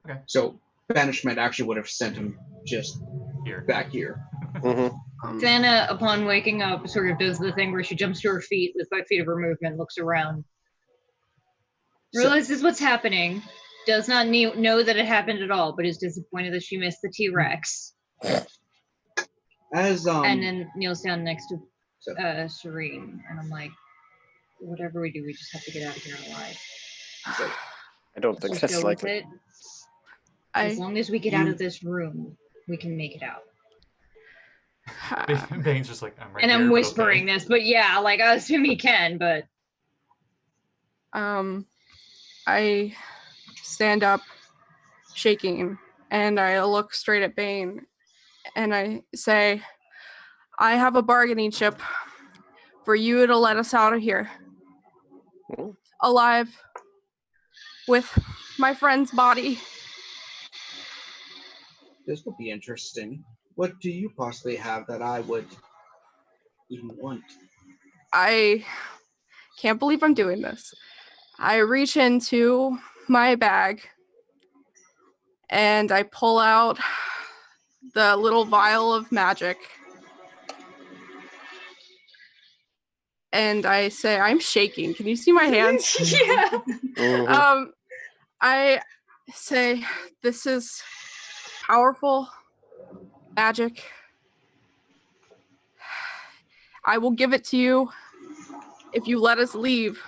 Okay. So banishment actually would have sent him just Here. back here. Mm-hmm. Thana, upon waking up, sort of does the thing where she jumps to her feet with 5 feet of her movement, looks around, realizes what's happening, does not know that it happened at all, but is disappointed that she missed the T-Rex. As And then kneels down next to Serene, and I'm like, whatever we do, we just have to get out of here alive. so I don't think Just that's go with likely. it. As long as we get out of this room, we can make it out. Bane's just like, I'm right And here, I'm but whispering okay. this, but yeah, like I assume he can, but I stand up, shaking, and I look straight at Bane, and I say, I have a bargaining chip for you to let us out of here. Mhm. Alive. With my friend's body. this would be interesting. What do you possibly have that I would even want? I can't believe I'm doing this. I reach into my bag and I pull out the little vial of magic. And I say, I'm shaking. Can you see my hands? yeah. Mhm. I say, this is powerful magic. I will give it to you if you let us leave.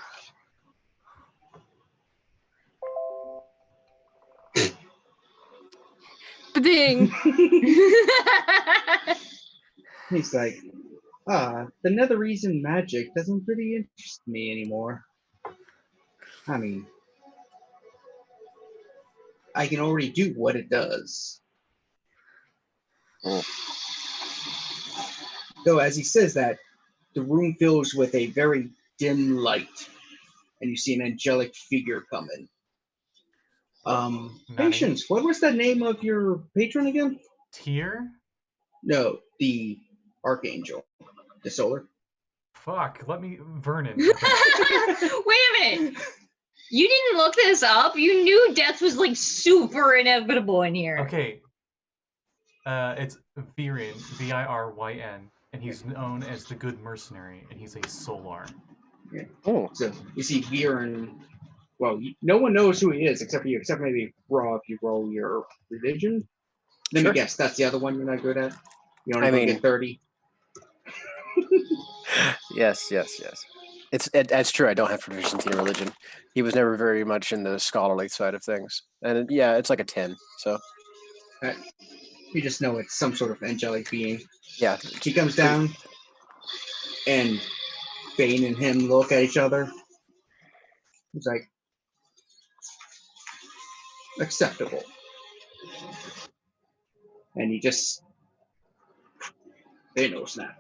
Ba-ding! He's like, the nether reason magic doesn't really interest me anymore. I mean, I can already do what it does. Oh. Though, as he says that, the room fills with a very dim light, and you see an angelic figure come in. Patience, what was the name of your patron again? Tyr? No, the Archangel. The Solar. Fuck, Vernon. Wait a minute. You didn't look this up? You knew death was like super inevitable in here. Okay. It's Viryn, Viryn, and he's known as the Good Mercenary, and he's a Solar. Yeah. Oh. So you see Viryn Well, no one knows who he is except for you, except maybe Rogh if you roll your religion. Let Sure. me guess, that's the other one you're not good at? You only I go mean- get 30? Yes. That's true. I don't have proficiency in religion. He was never very much in the scholarly side of things, and yeah, it's like a 10. So You just know it's some sort of angelic being. yeah, He comes down, and Bane and him look at each other. He's like, acceptable. And he just, they know snap.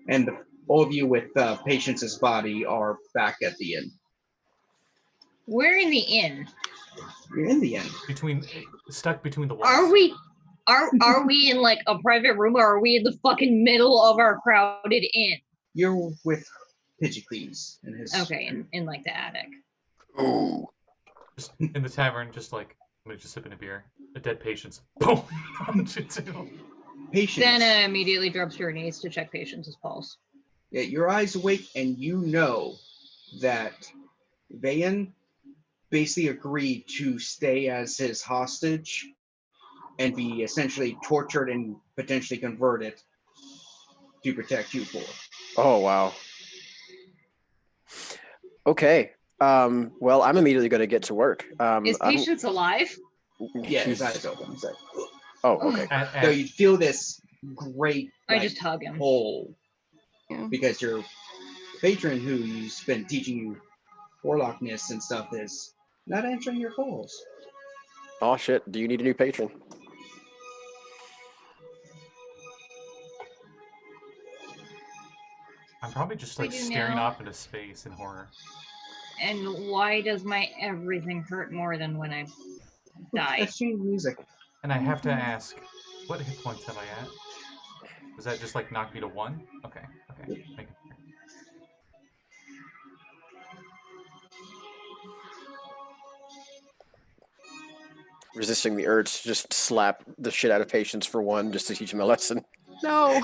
And all of you with Patience's body are back at the inn. We're in the inn. You're in the inn. Stuck between the walls. Are we in like a private room, or are we in the fucking middle of our crowded inn? You're with Pidgeycles and his. Okay, in like the attic. ooh, Just in the tavern, just like I'm just sipping a beer. A dead patient's boom. Patience. Then immediately drops to her knees to check Patience's pulse. Yeah, your eyes awake, and you know that Vayan basically agreed to stay as his hostage and be essentially tortured and potentially converted to protect you for. oh wow. Okay. Well, I'm immediately going to get to work. Is Patience alive? Yeah, his eyes open. He's like, Oh, okay. so you feel this great I like, just hug him. pull Yeah. because your patron who's been teaching you warlockness and stuff is not answering your calls. Oh shit! Do you need a new patron? I'm probably just We like do staring now. off into space in horror. And why does my everything hurt more than when I die? Let's change music. And I have to ask, what hit points have I at? Does that just like knock me to 1? Okay. Make it fair. Resisting the urge to just slap the shit out of Patience for one, just to teach him a lesson. No.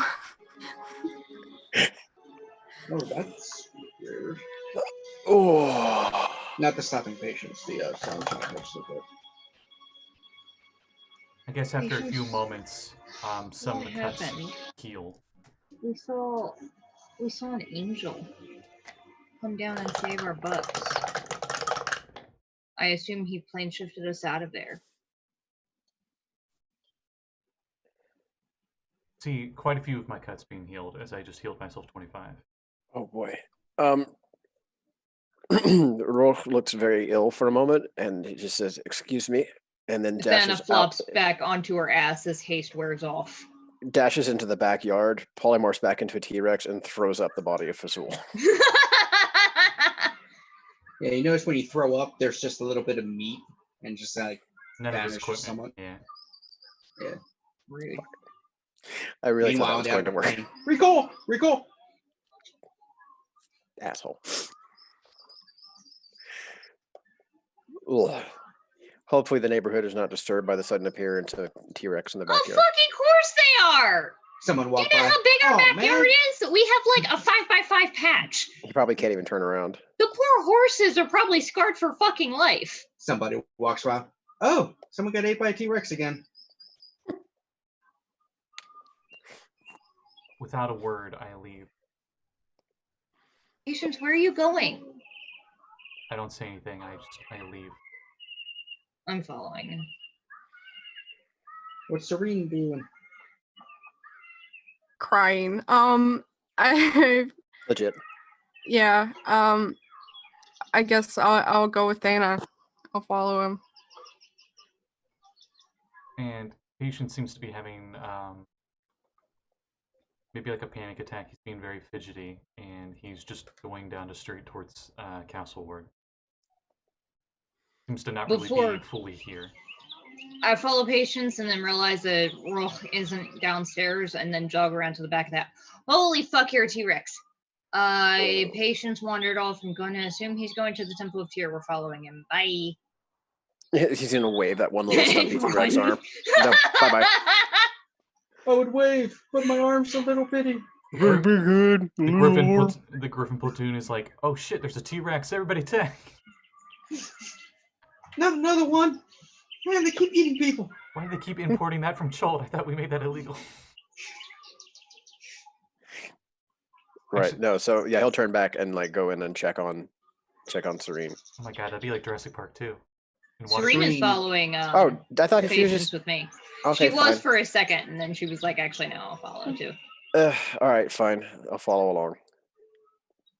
Oh, that's weird. Oh. Not the stopping patience, the sound most of it. I guess after a few Patience. moments, some of What the cuts happened? heal. We saw an angel come down and save our butts. I assume he plane shifted us out of there. See, quite a few of my cuts being healed, as I just healed myself 25. Oh boy. Rogh looks very ill for a moment, and he just says, "Excuse me," and then Thana flops back onto her ass as haste wears off. dashes into the backyard, polymorphs back into a T-Rex, and throws up the body of Fazul. Yeah, you notice when you throw up, there's just a little bit of meat and just like None of his vanishes equipment. somewhat. Yeah. Really. I really thought that Meanwhile, was the going to other work. plane, Recall! Asshole. Ugh. Hopefully the neighborhood is not disturbed by the sudden appearance of T-Rex in the Oh, fucking backyard. course they are! Someone Do walked you know by. how big our Oh, backyard man. is? We have like a 5x5 patch. He probably can't even turn around. The poor horses are probably scarred for fucking life. Somebody walks around. Oh, someone got ate by a T-Rex again. Without a word, I leave. Patience, where are you going? I don't say anything. I leave. I'm following him. What's Serene doing? Crying. I Legit. yeah. I guess I'll go with Thana. I'll follow him. And Patience seems to be having maybe like a panic attack. He's being very fidgety, and he's just going down the street towards Castleward. Seems to not really be fully here. I follow Patience and then realize that Rogh isn't downstairs and then jog around to the back of that. Holy fuck, you're a T-Rex. Patience wandered off. I'm going to assume he's going to the Temple of Tyr. We're following him. Bye. He's gonna wave that one little stumpy T-Rex arm. No, bye-bye. I would wave, but my arm's a little bitty. Very good. The Griffin platoon is like, oh shit, there's a T-Rex. Everybody tank. Not another one. Man, they keep eating people. Why do they keep importing that from Chult? I thought we made that illegal. Right. Actually- No. So yeah, he'll turn back and like go in and check on Serene. Oh my god, that'd be like Jurassic Park too. Serene is Serene- following Oh, I thought she was patience just with me. okay. She was Fine. for a second, and then she was like, actually, no, I'll follow too. All right, fine. I'll follow along.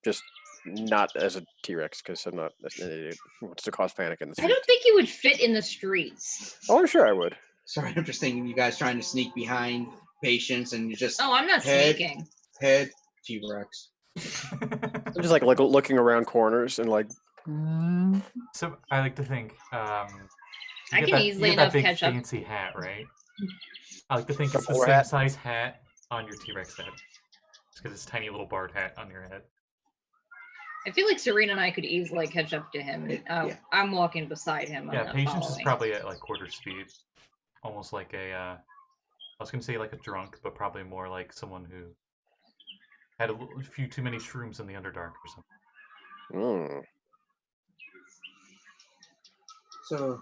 Just not as a T-Rex because I'm not an idiot who wants to cause panic in the I street. don't think you would fit in the streets. Oh, I'm sure I would. Sorry, I'm just thinking you guys trying to sneak behind patients and you just Oh, I'm not Head. sneaking. head T-Rex. I'm just like looking around corners and like. So I like to think. I You can get easily that enough big catch up. fancy hat, right? I like to think The it's the bowler same hat? size hat on your T-Rex head. Just because it's a tiny little bard hat on your head. I feel like Serene and I could easily catch up to him. Yeah. I'm walking beside him. I'm Yeah, not Patience is following. probably at like quarter speed. Almost like a, I was going to say like a drunk, but probably more like someone who had a few too many shrooms in the Underdark or something. So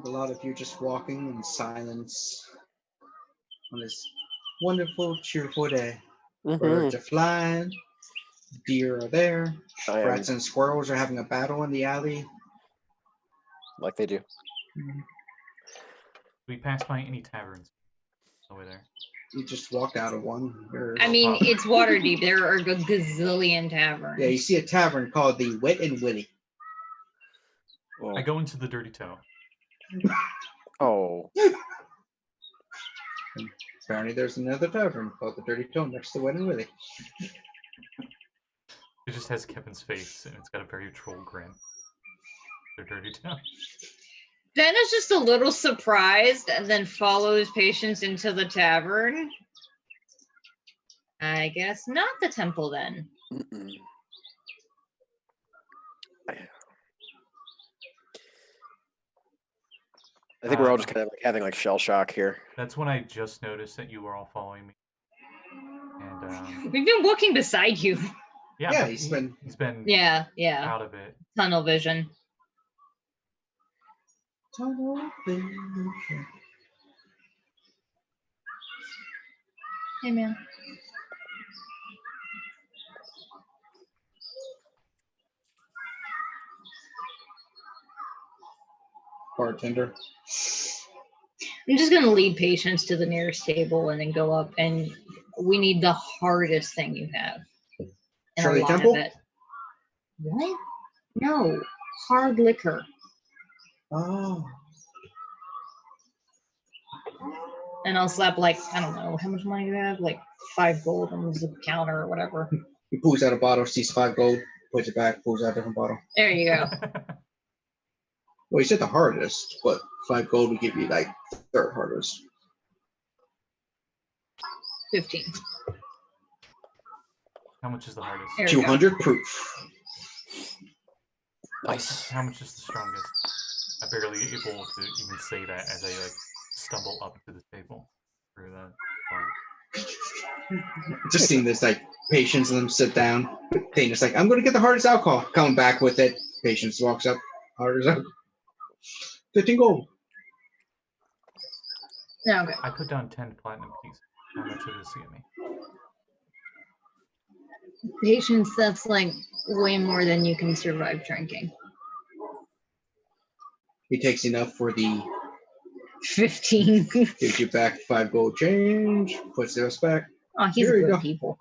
a lot of you just walking in silence on this wonderful, cheerful day. Birds are flying, deer are there, I am rats and squirrels are having a battle in the alley. like they do. We passed by any taverns over there. You just walked out of one. I mean, it's Waterdeep. There are a gazillion taverns. Yeah, you see a tavern called the Wet and Willy. Oh. I go into the Dirty Toe. Oh. Apparently, there's another tavern called the Dirty Toe next to Wet and Willy. It just has Kevin's face, and it's got a very troll grin. The Dirty Toe. Ben is just a little surprised and then follows Patience into the tavern. I guess not the temple then. Mm-mm. I think we're all just kind of like having like shell shock here. That's when I just noticed that you were all following me. And We've been walking beside you. yeah, Yeah, but he's been- Yeah. out of it. Tunnel vision. Hey, man. Bartender. I'm just gonna lead Patience to the nearest table and then go up, and we need the hardest thing you have. And Shirley a lot Temple? of it. What? No. Hard liquor. Oh. And I'll slap like, I don't know, how much money do you have? Like 5 gold on the counter or whatever. He pulls out a bottle, sees 5 gold, puts it back, pulls out a different bottle. There you go. Well, he said the hardest, but 5 gold would give you like third hardest. 15. How much is the hardest? There you go. 200 proof. Nice. How much is the strongest? I'm barely able to even say that as I like stumble up to the table through the bar. Just seeing this like Patience and them sit down. Thanos like, I'm gonna get the hardest alcohol. Coming back with it. Patience walks up. Hardest alcohol. 15 gold. No, okay. I put down 10 platinum pieces. How much of this get me? Patience, that's like way more than you can survive drinking. He takes enough for the 15. gives you back 5 gold change, puts the rest back. Oh, he's Here a you good go. people.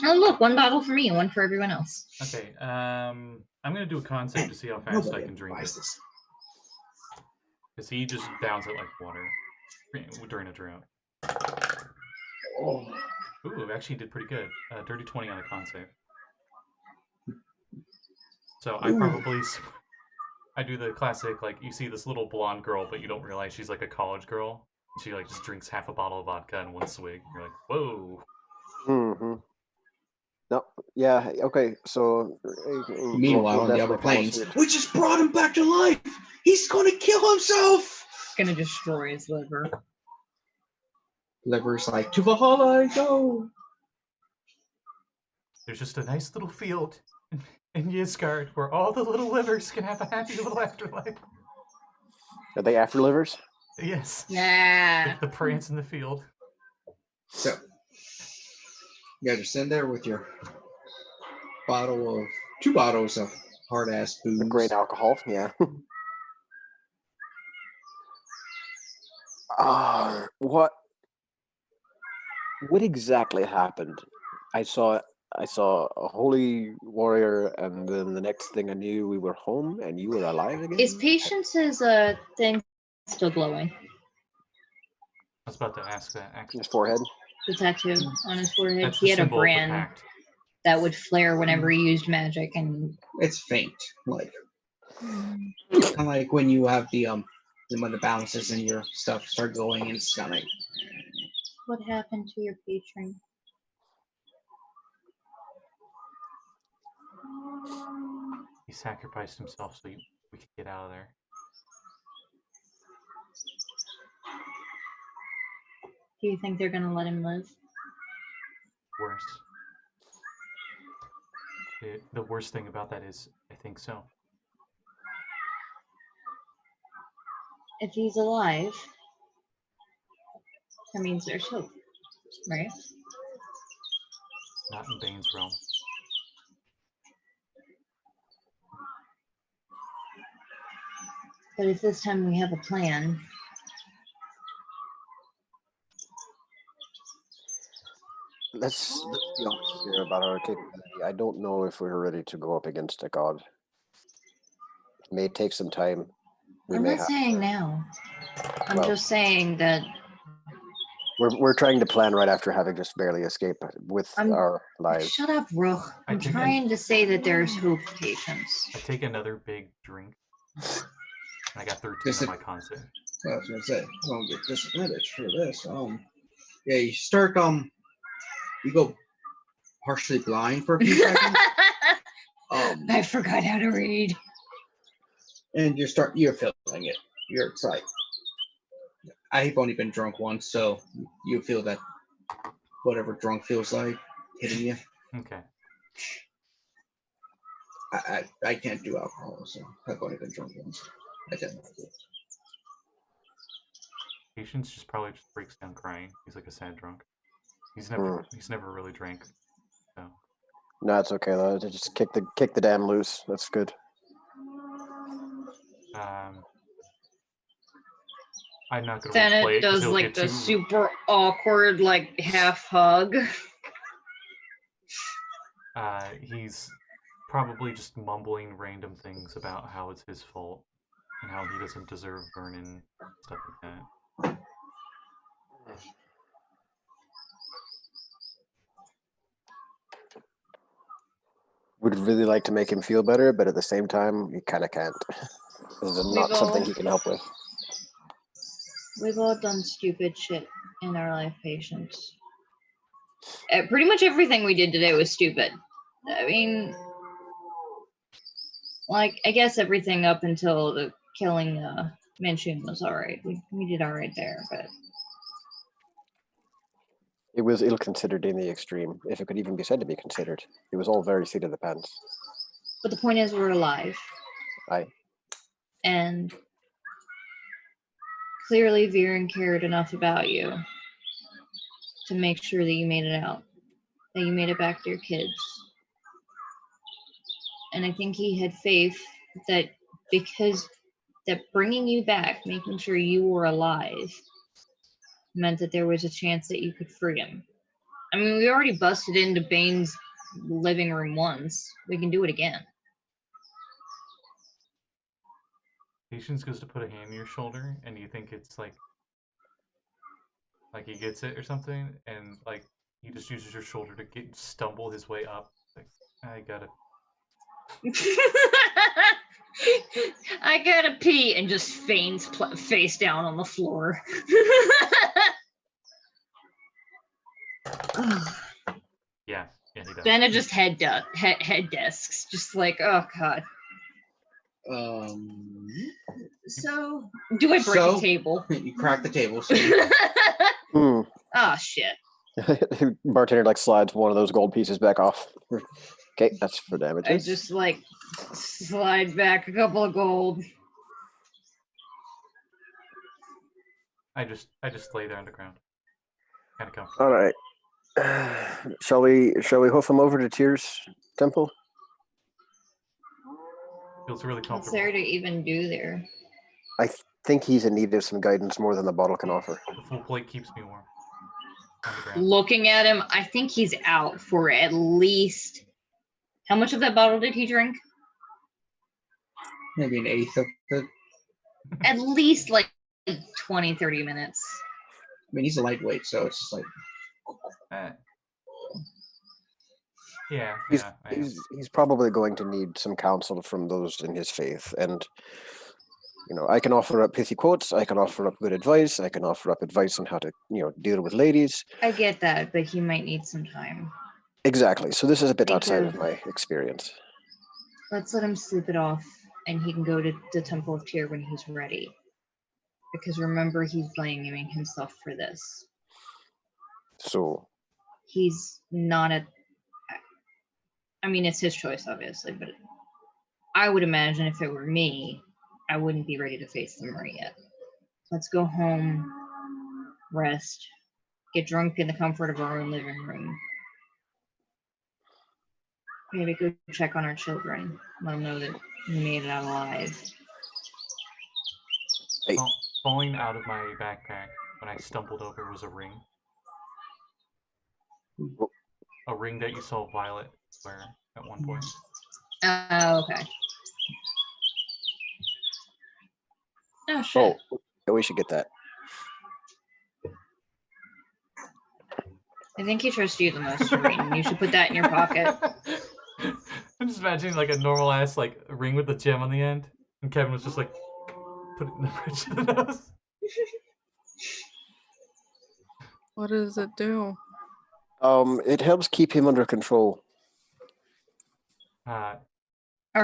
Oh, look, 1 bottle for me and 1 for everyone else. Okay, I'm gonna do a concept to see how fast I can drink it. buys this. Because he just downs it like water during a drought. Oh. Ooh, actually did pretty good. Dirty 20 on a concept. So I Ooh. probably I do the classic, like, you see this little blonde girl, but you don't realize she's like a college girl. She like just drinks half a bottle of vodka in 1 swig. You're like, whoa. Mm-hmm. No, yeah, okay, so... Meanwhile, on the upper plains, we just brought him back to life! He's gonna kill himself! Gonna destroy his liver. Liver's like, to Valhalla I go! There's just a nice little field in Yisgard, where all the little livers can have a happy little afterlife. Are they after livers? Yes. Yeah. The prance in the field. So, you guys are sitting there with your two bottles of hard ass booze. The grain alcohol, yeah. What exactly happened? I saw a holy warrior, and then the next thing I knew, we were home, and you were alive again. Is Patience's thing still glowing? I was about to ask that, actually. His forehead. The tattoo on his forehead. That's He the had a symbol of the brand pact. that would flare whenever he used magic, and It's faint, like kind of like when you have the when the balances in your stuff start going, and it's kind of like. what happened to your patron? He sacrificed himself so we could get out of there. Do you think they're gonna let him live? Worse. The worst thing about that is, I think so. If he's alive, that means there's hope, right? Not in Bane's realm. But if this time we have a plan, Let's be honest here about our capability. I don't know if we're ready to go up against a god. It may take some time. I'm not saying now. I'm just saying that we're trying to plan right after having just barely escaped with our lives. Shut up, Rogh. I'm trying to say that there's hope, Patience. I take another big drink. And I got 13 on my con save. I was gonna say, I don't get disadvantage for this. Yeah, you start you go partially blind for a few seconds. I forgot how to read. And you're feeling it. It's like, I've only been drunk once, so you feel that whatever drunk feels like hitting you. Okay. I can't do alcohol, so I've only been drunk once. I didn't like it. Patience just probably breaks down crying. He's like a sad drunk. He's never really drank. So. No, it's okay though. Just kick the dam loose. That's good. I'm not gonna Then play it does like the super awkward half hug. He's probably just mumbling random things about how it's his fault and how he doesn't deserve burning, stuff like that. Would really like to make him feel better, but at the same time, you kind of can't. This is not something he can help with. We've all done stupid shit in our life, Patience. Pretty much everything we did today was stupid. I mean, I guess everything up until the killing Manchun was alright. We did alright there, but it was ill-considered in the extreme, if it could even be said to be considered. It was all very seat of the pants. But the point is, we're alive. Aye. And clearly Viren cared enough about you to make sure that you made it out, that you made it back to your kids. And I think he had faith that because that bringing you back, making sure you were alive, meant that there was a chance that you could free him. I mean, we already busted into Bane's living room once. We can do it again. Patience goes to put a hand on your shoulder, and you think it's like he gets it or something, and he just uses your shoulder to stumble his way up. I gotta. I gotta pee, and just feigns face down on the floor. Yeah, he does. Then it just head desks, just oh god. So do I break a table? You crack the table. So Oh shit. Bartender slides one of those gold pieces back off. Okay, that's for I damages. just like slide back a couple of gold. I just lay there on the ground. Kind of comfortable. All right. Shall we hoof him over to Tyr's temple? Feels really What's comfortable. there to even do there? I think he's in need of some guidance more than the bottle can offer. The full plate keeps me warm. On the ground. Looking at him, I think he's out for at least. How much of that bottle did he drink? Maybe an eighth of it. At least like 20, 30 minutes. I mean, he's a lightweight, so it's just like. Yeah, He's probably going to need some counsel from those in his faith, and I can offer up pithy quotes, I can offer up good advice, I can offer up advice on how to deal with ladies. I get that, but he might need some time. Exactly. So this is a bit Think outside of- of my experience. Let's let him sleep it off, and he can go to the Temple of Tyr when he's ready. Because remember, he's blaming himself for this. So He's not a. I mean, it's his choice, obviously, but I would imagine if it were me, I wouldn't be ready to face the Marie yet. Let's go home, rest, get drunk in the comfort of our own living room. Maybe go check on our children, let them know that we made it out alive. Hey. Falling out of my backpack when I stumbled over was a ring. A ring that you saw Violet wear at one point. Oh, okay. Oh, shit. Oh, yeah, we should get that. I think he trusts you the most, Serene. You should put that in your pocket. I'm just imagining like a normal ass like ring with the gem on the end, and Kevin was just like, put it in the bridge of the nose. What does it do? It helps keep him under control. Our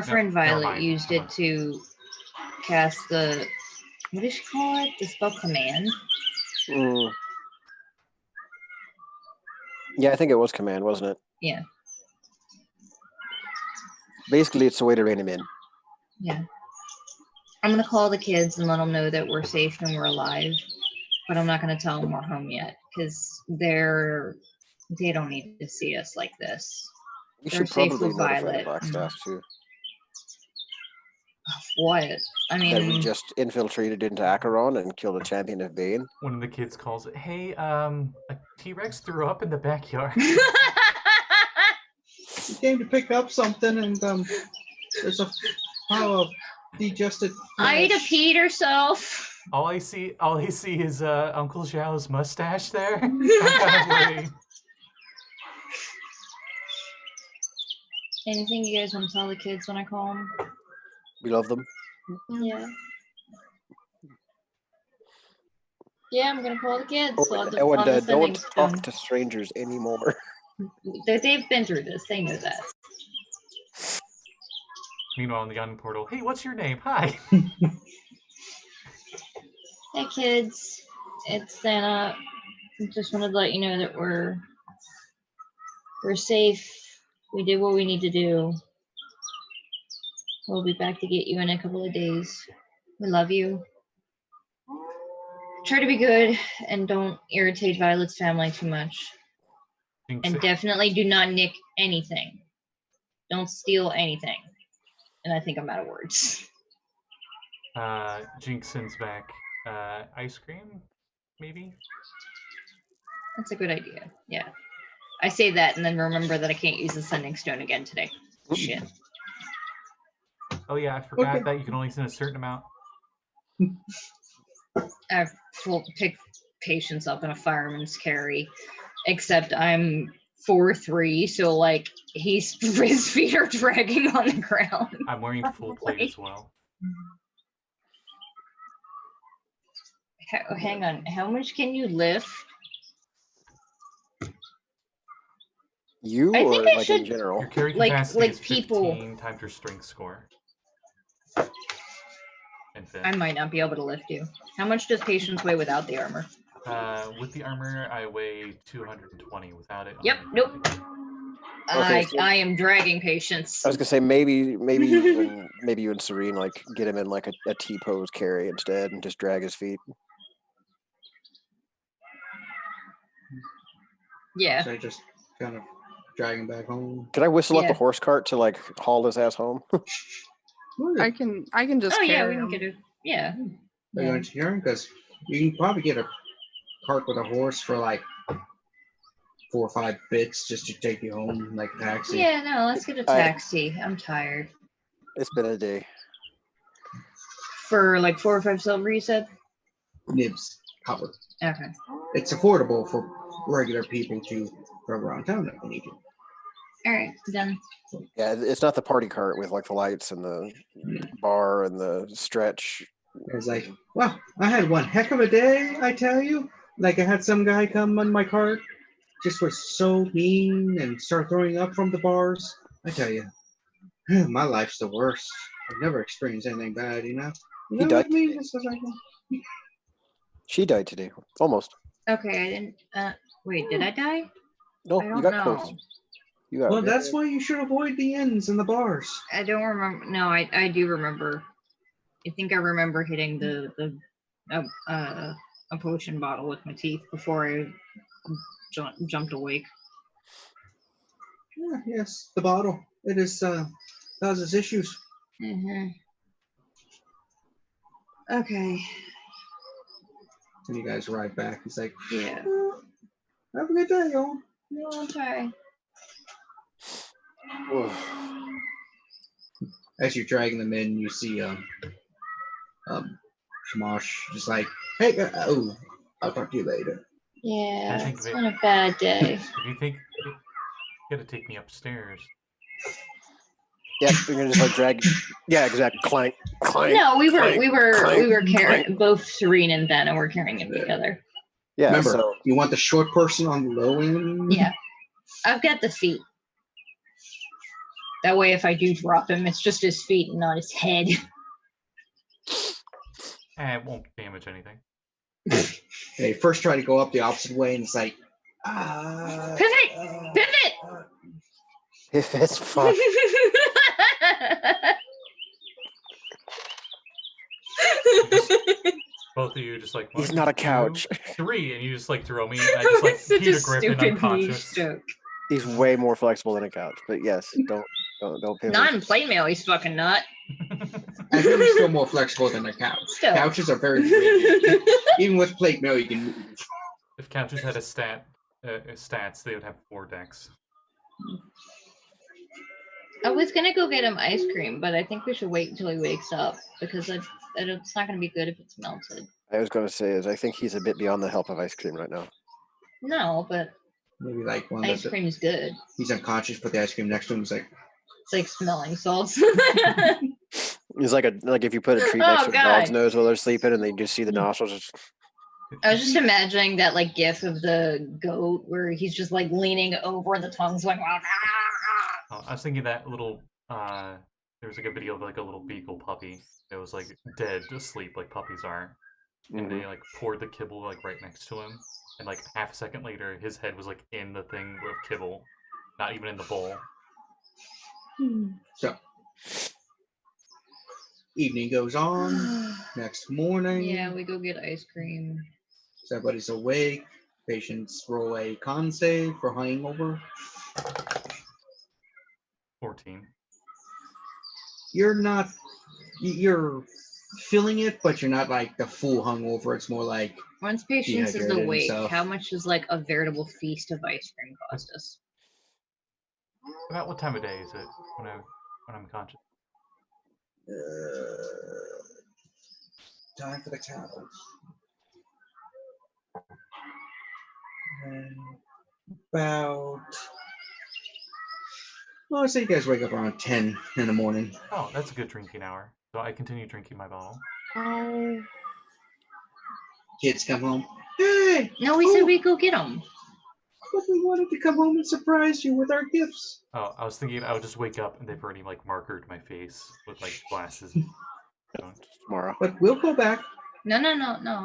friend never Violet mind. used it to cast the, what did she call it? The spell command? Yeah, I think it was command, wasn't it? Yeah. Basically, it's a way to rein him in. Yeah. I'm going to call the kids and let them know that we're safe and we're alive. But I'm not going to tell them we're home yet. Because they don't need to see us like this. We They're should safe probably with notify Violet. the Blackstaff too. What? I That we mean, just infiltrated into Acheron and killed a champion of Bane. One of the kids calls it, "Hey, a T-Rex threw up in the backyard." He came to pick up something, and there's a pile of digested. Ida flesh. peed herself. all I see is Uncle Zhao's mustache there. I'm kind of worried. Anything you guys want to tell the kids when I call them? We love them. Yeah. Yeah, I'm gonna call the kids. Oh, on the and sending don't stone. talk to strangers anymore. They've been through this. They know that. Meanwhile, in the young portal, "Hey, what's your name? Hi." Hey kids, it's Santa. Just wanted to let you know that we're safe. We did what we need to do. We'll be back to get you in a couple of days. We love you. Try to be good and don't irritate Violet's family too much. And definitely do not nick anything. Don't steal anything. And I think I'm out of words. Jinx sends back ice cream, maybe? That's a good idea. Yeah. I say that and then remember that I can't use the sending stone again today. Shit. Oh yeah, I forgot Okay. that you can only send a certain amount. I've picked patience up in a fireman's carry, except I'm 4'3", so like his feet are dragging on the ground. I'm wearing full plate as well. Hang on, how much can you lift? You I or think I like should- in general? Your carry Like- capacity like is people- 15 times your strength score. And fit. I might not be able to lift you. How much does patience weigh without the armor? With the armor, I weigh 220. Without it, Yep, 150. Okay, so- I am dragging Patience. I was gonna say maybe you and Serene like get him in like a T pose carry instead and just drag his feet. Yeah. So I just kind of drag him back home. Could I whistle up Yeah. the horse cart to like haul his ass home? I can just Oh yeah, carry we can him. get it. Yeah. Are you going to hear him? Because you can probably get a cart with a horse for like 4 or 5 bits just to take you home, like a taxi. Yeah, no, let's get a taxi. I'm tired. It's been a day. For like 4 or 5 silver, you said? Nibs covered. Okay. It's affordable for regular people to drive around town if they need to. All right, done. Yeah, it's not the party cart with like the lights and the bar and the stretch. It's like, well, I had one heck of a day, I tell you. Like, I had some guy come on my cart, just was so mean and start throwing up from the bars. I tell you, my life's the worst. I've never experienced anything bad, you know? You He know died what I mean? today. This is like, She died today, almost. Okay, I didn't. Wait, did I die? No, I you don't got know. close. You got. well, that's why you should avoid the inns and the bars. I don't remember. No, I do remember. I think I remember hitting the a potion bottle with my teeth before I jumped awake. Yeah, yes, the bottle. It is causes issues. Mm-hmm. Okay. And you guys ride back. He's like, Yeah. well, have a good day, y'all. No, I'll try. As you're dragging them in, you see Shamash just like, hey, oh, I'll talk to you later. Yeah, I think it's that- been a bad day. If you think you gotta take me upstairs. Yeah, you're gonna just like drag. Yeah, exactly. Clank, clank. No, we were clank, carrying clank. both Serene and Thana were carrying him together. Yeah. Remember, So you want the short person on the low end? Yeah. I've got the feet. That way if I do drop him, it's just his feet and not his head. It won't damage anything. They first try to go up the opposite way, and it's like, Pivot! Pivot! it's fuck. Both of you just like He's 1, not a 2, couch. 3, and you just like throw me. And I just like Such Peter a Griffin stupid niche unconscious. joke. He's way more flexible than a couch. But yes, don't pivot. Not in plate mail, he's fucking nut. I think he's still more flexible than a couch. Still. Couches are very rigid. Even with plate mail, you can move. If couches had a stats, they would have 4 decks. I was gonna go get him ice cream, but I think we should wait until he wakes up because it's not gonna be good if it's melted. I was going to say is I think he's a bit beyond the help of ice cream right now. No, but Maybe like one ice that's cream is good. he's unconscious, put the ice cream next to him. He's like, It's like smelling salts. He's like if you put a treat Oh, next to a dog's God. nose while they're sleeping, and they just see the nostrils. Just, I was just imagining that like gif of the goat where he's just like leaning over and the tongue's going. I was thinking that little. There was like a video of like a little beagle puppy that was like dead asleep like puppies are, and they like poured the kibble like right next to him, and like half a second later, his head was like in the thing with kibble, not even in the bowl. so. Evening goes on. Next morning, Yeah, we go get ice cream. so everybody's awake. Patients roll a con save for hangover. 14. You're feeling it, but you're not like the full hungover. It's more like Once Patience is Dehydrated awake, himself. how much does like a veritable feast of ice cream cost us? About what time of day is it when I'm conscious? time for the cows. And about well, I'd say you guys wake up around 10 in the morning. Oh, that's a good drinking hour. So I continue drinking my bottle. Oh, Kids come home. Hey, No, we said we'd go get them. but we wanted to come home and surprise you with our gifts. Oh, I was thinking I would just wake up and they've already like markered my face with like glasses. tomorrow. But we'll go back. No,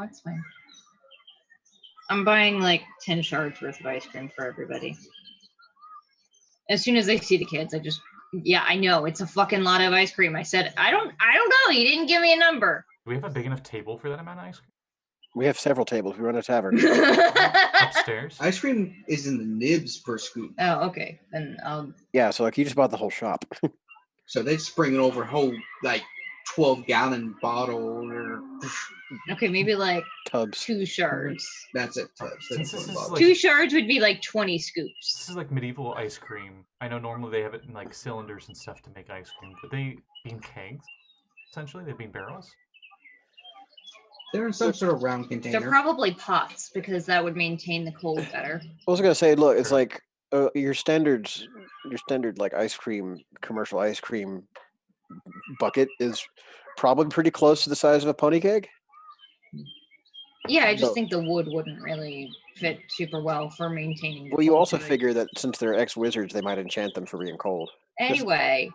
it's fine. I'm buying like 10 shards worth of ice cream for everybody. As soon as they see the kids, I just, yeah, I know it's a fucking lot of ice cream. I said, I don't know. You didn't give me a number. Do we have a big enough table for that amount of ice cream? We have several tables. We run a tavern. Upstairs? Ice cream is in the nibs per scoop. Oh, okay. Then Yeah, so like you just bought the whole shop. So they just bring it over a whole like 12-gallon bottle or okay, maybe like Tubs. 2 shards. that's it. Since this is like, 2 shards would be like 20 scoops. this is like medieval ice cream. I know normally they have it in like cylinders and stuff to make ice cream. Would they be in kegs? Essentially, they'd be in barrels. They're in some sort of round They're container. probably pots because that would maintain the cold better. I was gonna say, look, it's Sure. like your standard like ice cream, commercial ice cream bucket is probably pretty close to the size of a pony keg. Yeah, I just No. think the wood wouldn't really fit super well for maintaining. The Well, you cold also to it. figure that since they're ex-wizards, they might enchant them for being cold. Anyway,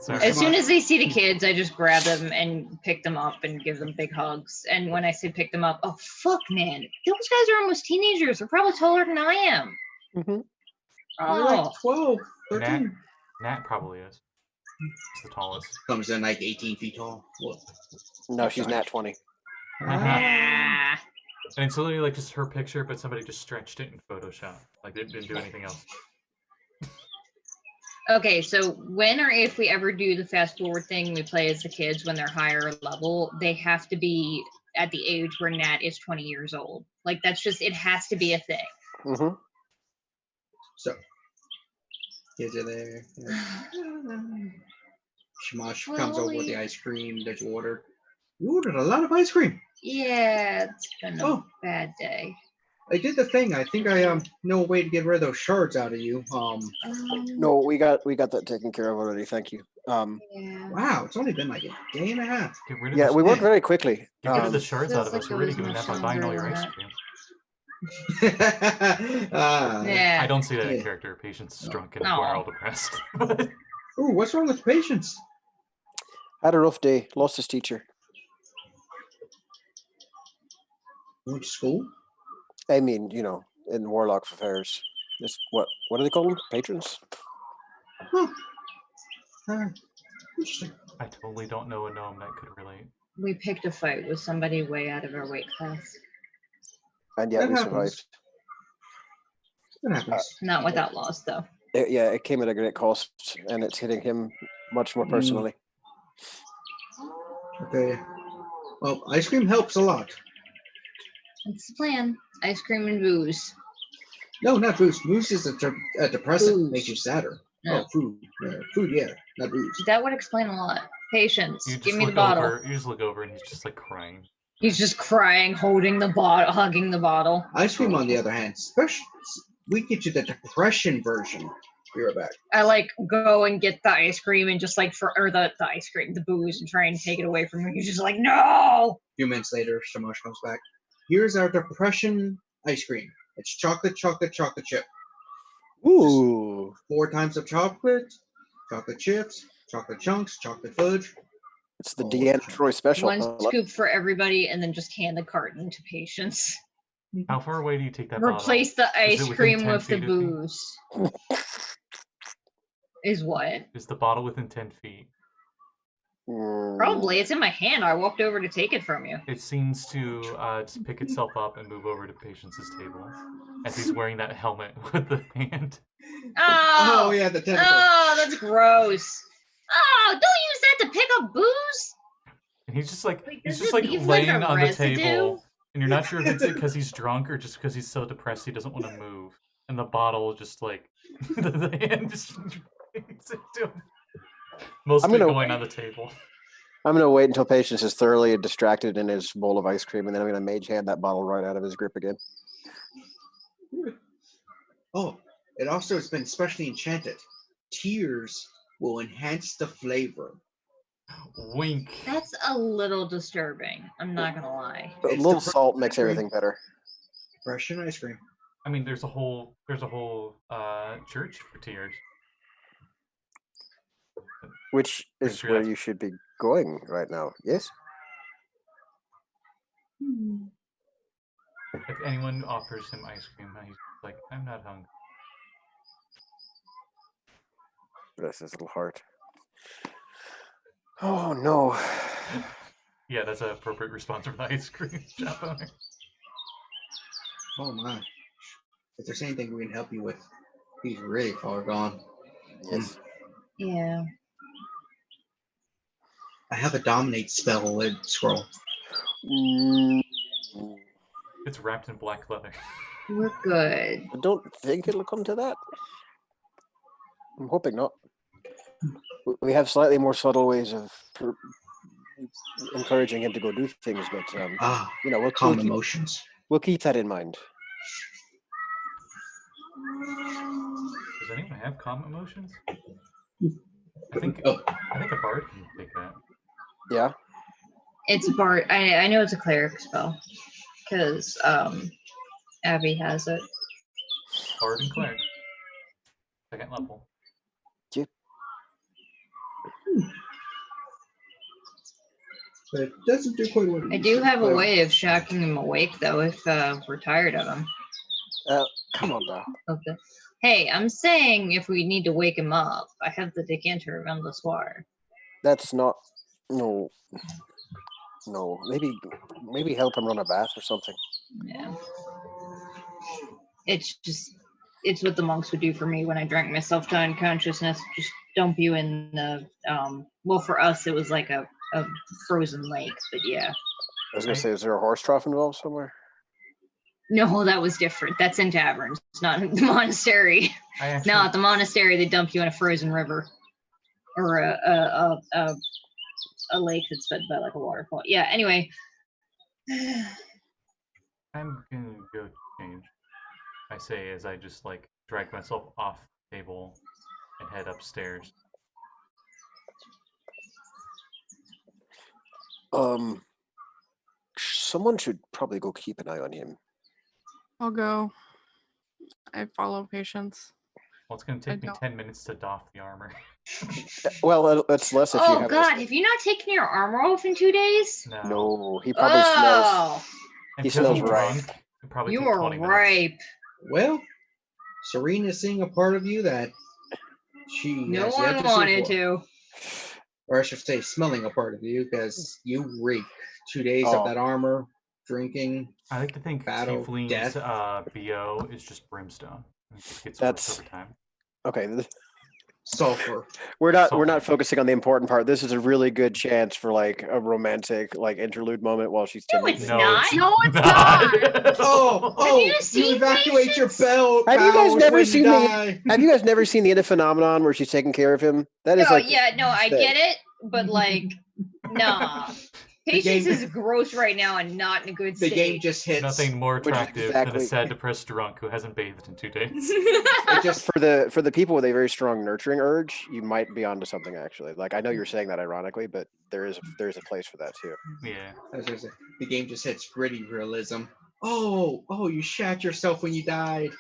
Sorry. as soon as they see the kids, I just grab them and pick them up and give them big hugs. And when I say pick them up, oh fuck, man, those guys are almost teenagers. They're probably taller than I am. Mm-hmm. Probably Oh, like 12, 13. Nat probably is. It's the tallest. Comes in like 18 feet tall. Well, No, she's nat 20. ah. And it's literally like just her picture, but somebody just stretched it in Photoshop. Like they didn't do anything else. Okay, so when or if we ever do the fast forward thing, we play as the kids when they're higher level, they have to be at the age where Nat is 20 years old. Like that's just, it has to be a thing. Mm-hmm. So, kids are there. Shamash comes over with the ice cream that you ordered. You ordered a lot of ice cream. Yeah, it's been a Oh. bad day. I did the thing. I think I know a way to get rid of those shards out of you. No, we got that taken care of already. Thank you. Yeah. Wow, it's only been like a day and a half. Get rid of Yeah, the, we worked very quickly. get rid of the shards out feels of us. like We're it already was doing much that by buying all your longer ice than cream. Yeah. I don't see that in Yeah. character. Patience is drunk and No. we're all depressed. Ooh, what's wrong with patience? Had a rough day. Lost his teacher. Went to school? I mean, you know, in Warlock affairs. This what do they call them? Patrons? Huh. Interesting. I totally don't know a gnome that could relate. We picked a fight with somebody way out of our weight class. And yet That we happens. survived. What happens? Not without loss, though. Yeah, it came at a great cost, and it's hitting him much more personally. Okay. Well, ice cream helps a lot. That's the plan. Ice cream and booze. No, not booze. Booze is a depressant. Booze. Makes you sadder. No. Oh, food. Food, yeah. Not booze. That would explain a lot. Patience. You Give just me the look bottle. over. You just look over, and he's just like crying. He's just crying, holding the bottle, hugging the bottle. Ice cream, on the other hand, especially we get you the depression version. Be right back. I like go and get the ice cream and just like or the ice cream, the booze, and try and take it away from him. He's just like, no. A few minutes later, Shamash comes back. Here's our depression ice cream. It's chocolate, chocolate, chocolate chip. Ooh. 4 times of chocolate, chocolate chips, chocolate chunks, chocolate fudge. It's the Oh, Deanna sure. Troy special. One scoop for everybody, and then just hand the carton to Patience. How far away do you take that bottle? Replace the Is it ice within cream 10 with the feet of me? booze. Is what? Is the bottle within 10 feet? Probably. It's in my hand. I walked over to take it from you. It seems to just pick itself up and move over to Patience's table as he's wearing that helmet with the hand. Oh, yeah, the tentacle. oh, that's gross. Oh, don't use that to pick up booze. And he's just like Wait, he's does just it like leave, like, laying a on the residue? table, and you're not sure if it's because he's drunk or just because he's so depressed he doesn't want to move. And the bottle just like the hand just brings it to him. Mostly gonna- going on the table. I'm going to wait until Patience is thoroughly distracted in his bowl of ice cream, and then I'm going to mage hand that bottle right out of his grip again. Oh, it also has been specially enchanted. Tears will enhance the flavor. Wink. That's a little disturbing. I'm not gonna lie. A It's little the salt makes cream. everything better. Depression ice cream. I mean, there's a whole church for tears. Which is sure where that's- you should be going right now. Yes? If anyone offers him ice cream, he's like, I'm not hungry. Bless his little heart. Oh no. Yeah, that's an appropriate response from the ice cream shop owner. Oh my. If there's anything we can help you with, he's really far gone. Yes. Yeah. I have a dominate spell in scroll. Mm, It's wrapped in black leather. We're good. I don't think it'll come to that. I'm hoping not. We have slightly more subtle ways of encouraging him to go do things, but you know, Calm emotions. we'll keep that in mind. Does anyone have calm emotions? I think Oh, a bard can take that. Yeah. It's Bart. I know it's a cleric spell because Abby has it. Bard and cleric. Second level. but it doesn't do quite what it I used do to. have a But way of shocking him awake though if we're tired of him. Come on now. Okay. Hey, I'm saying if we need to wake him up, I have the decanter around the soir. That's not. No. No. Maybe help him run a bath or something. Yeah. It's what the monks would do for me when I drank myself to unconsciousness. Just dump you in the well, for us it was like a frozen lake, but yeah. I was gonna say, is there a horse trough involved somewhere? No, that was different. That's in taverns. It's not in the monastery. No, at the monastery they dump you in a frozen river or a lake that's fed by like a waterfall. Yeah. Anyway. I'm gonna go change. I say as I just like drag myself off the table and head upstairs. Someone should probably go keep an eye on him. I'll go. I follow Patience. Well, it's gonna take me 10 minutes to doff the armor. Well, it's less if you Oh have. God, have you not taken your armor off in 2 days? No, he probably smells. He smells ripe. You are ripe. Well, Serene is seeing a part of you that she No has yet one to see wanted for. to. Or I should say, smelling a part of you because you reek. 2 days of that armor, drinking. I like to think battle, Tiefling's death. BO is just brimstone. It just gets That's worse over time. Okay. Sulfur. We're not focusing on the important part. This is a really good chance for like a romantic like interlude moment while she's No, tending. it's not. No, it's not. Oh! you seen evacuate your belt. Have you guys powers never when seen you the? die. Have you guys never seen the End phenomenon where she's taking care of him? That is No, like. yeah, no, I thing. get it, but like, nah. Patience is gross right now and not in a good The state. game just hits. Nothing more Which is attractive than a exactly- sad, depressed drunk who hasn't bathed in 2 days. It just For the people with a very strong nurturing urge, you might be onto something actually. Like I know you're saying that ironically, but there is a place for that too. Yeah. I was gonna say, the game just hits gritty realism. Oh, you shat yourself when you died.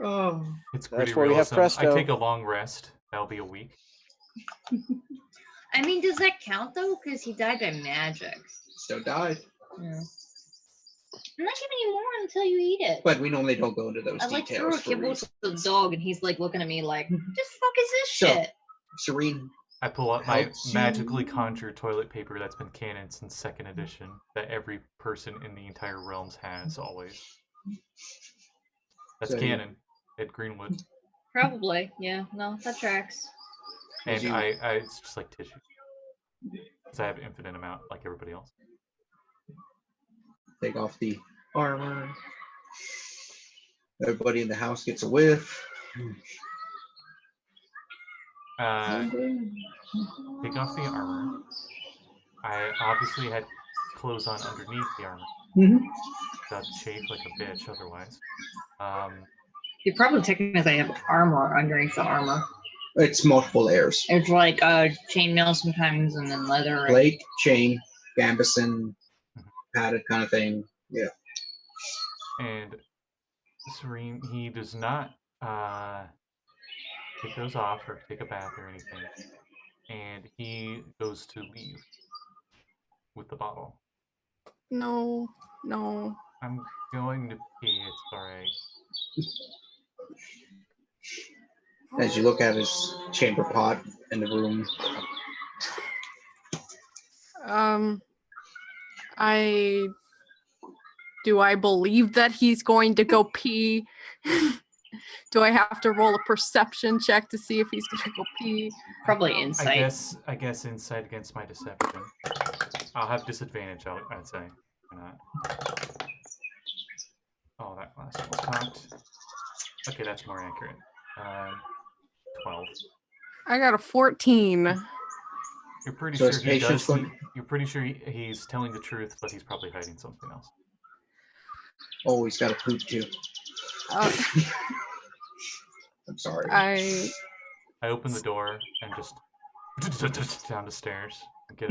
Oh, It's That's gritty why we have realism. I Presto. take a long rest. That'll be a week. I mean, does that count though? Because he died by magic. still died. Yeah. I'm not giving you more until you eat it. But we normally don't go into those I like threw details. a For kibble reasons. to the dog, and he's like looking at me like, "This fuck is this So- shit?" Serene, I pull out my Helps you. magically conjured toilet paper that's been canon since 2nd edition that every person in the entire realms has always. That's So- canon at Greenwood. Probably, yeah. No, that tracks. And you- it's just like tissue. Because I have an infinite amount like everybody else. take off the armor. Everybody in the house gets a whiff. Take off the armor. I obviously had clothes on underneath the armor. Mhm. Got chafe like a bitch otherwise. You probably technically have armor underneath the armor. It's multiple layers. It's like chainmail sometimes, and then leather. And... Plate, chain, gambeson, padded kind of thing. Yeah. And Serene, he does not take those off or take a bath or anything. And he goes to leave with the bottle. No. I'm going to pee. It's all right. As you look at his chamber pot in the room. Do I believe that he's going to go pee? Do I have to roll a perception check to see if he's gonna go pee? Probably I insight. guess insight against my deception. I'll have disadvantage, I'd say. Why not? Oh, that last one was cocked. Okay, that's more accurate. 12. I got a 14. You're pretty So sure is he does. patience going- You're pretty sure he's telling the truth, but he's probably hiding something else. Oh, he's got a poop too. Uh, I'm sorry. I open the door and just down the stairs and get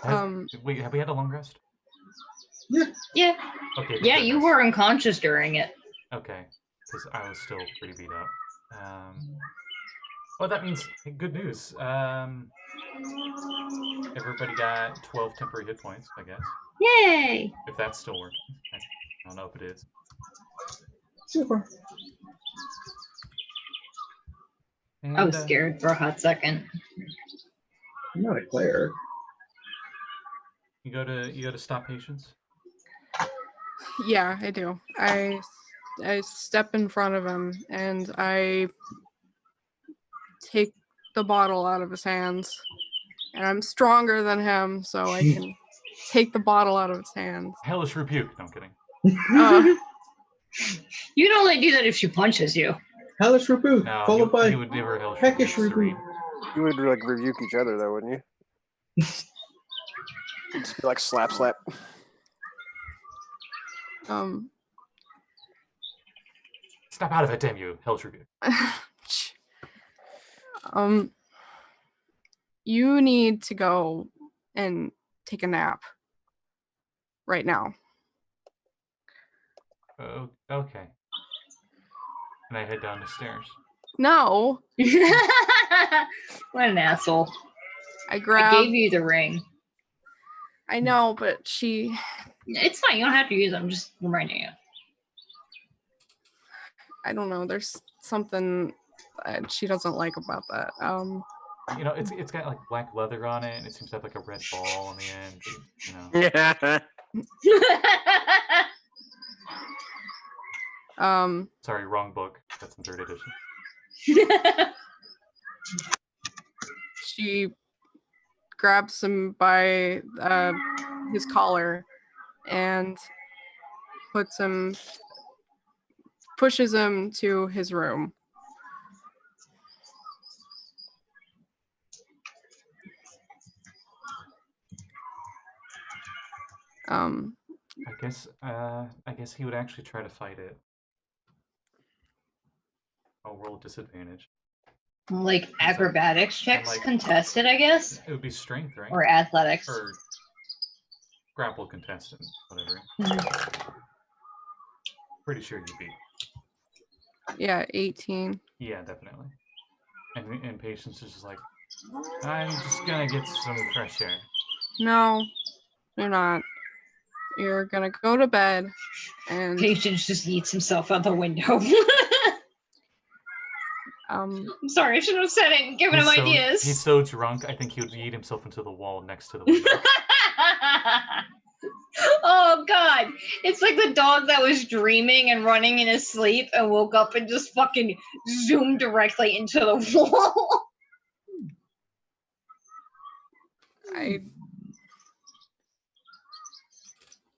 out. Wait, have we had a long rest? Yeah. Okay. Yeah, you were unconscious during it. Okay, because I was still pretty beat up. Well, that means good news. Everybody got 12 temporary hit points, I guess. Yay! If that's still working. I don't know if it is. Super. And, I was scared for a hot second. I'm not a cleric. You go to stop patients. yeah, I do. I step in front of him and I take the bottle out of his hands. And I'm stronger than him, so I can take the bottle out of his hands. Hellish rebuke. No, I'm kidding. You'd only do that if she punches you. Hellish rebuke, No, followed by you would never hellish peckish rebuke rebuke. Serene. You would like rebuke each other though, wouldn't you? Just be like slap. Step out of it, damn you, hellish rebuke. You need to go and take a nap right now. Oh, okay. And I head down the stairs. No, What an asshole. I I grab. gave you the ring. I know, but she. It's fine. You don't have to use them. Just reminding you. I don't know. There's something that she doesn't like about that. You know, it's got like black leather on it, and it seems to have like a red ball on the end. You know. Sorry, wrong book. That's in 3rd edition. She grabs him by his collar and pushes him to his room. I guess he would actually try to fight it. I'll roll disadvantage. Like acrobatics checks like- contested, I guess? It would be strength, right? Or athletics. Or grapple contestant, whatever. Pretty sure you beat. Yeah, 18. Yeah, definitely. And Patience is just like, I'm just gonna get some fresh air. No, you're not. You're gonna go to bed and Patience just eats himself out the window. I'm sorry, I shouldn't have said it and given him ideas. He's so drunk, I think he would eat himself into the wall next to the window. Oh god, it's like the dog that was dreaming and running in his sleep and woke up and just fucking zoomed directly into the wall.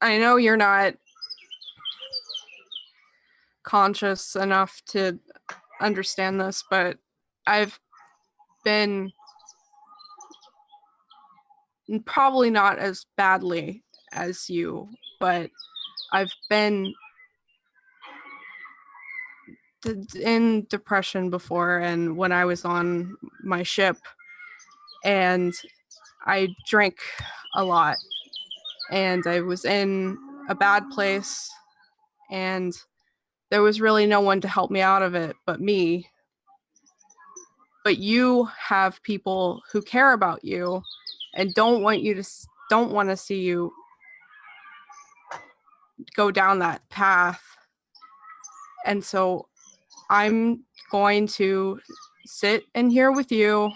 I know you're not conscious enough to understand this, but I've been probably not as badly as you, but I've been in depression before, and when I was on my ship, and I drank a lot, and I was in a bad place, and there was really no one to help me out of it but me. But you have people who care about you and don't want to see you go down that path. And so I'm going to sit in here with you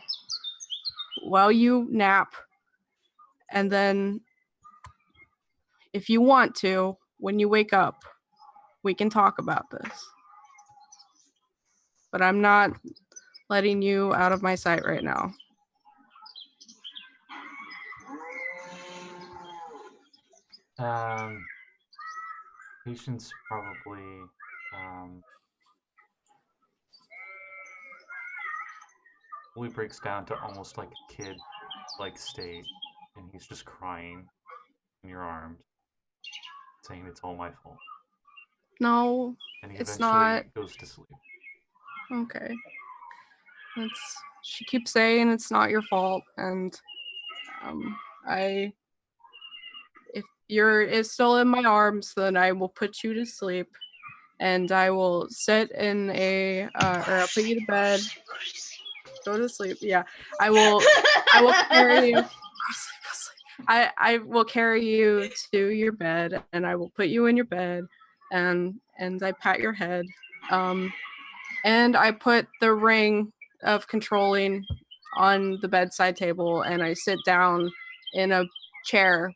while you nap. And then if you want to, when you wake up, we can talk about this. But I'm not letting you out of my sight right now. Patience probably breaks down to almost like a kid like state, and he's just crying in your arms, saying it's all my fault. No, And he it's eventually not. goes to sleep. Okay. She keeps saying it's not your fault, and if you're still in my arms, then I will put you to sleep, and I will sit in or I'll put you to bed. Go to sleep. Yeah, I will carry you. I will carry you to your bed, and I will put you in your bed, and I pat your head, and I put the ring of controlling on the bedside table, and I sit down in a chair,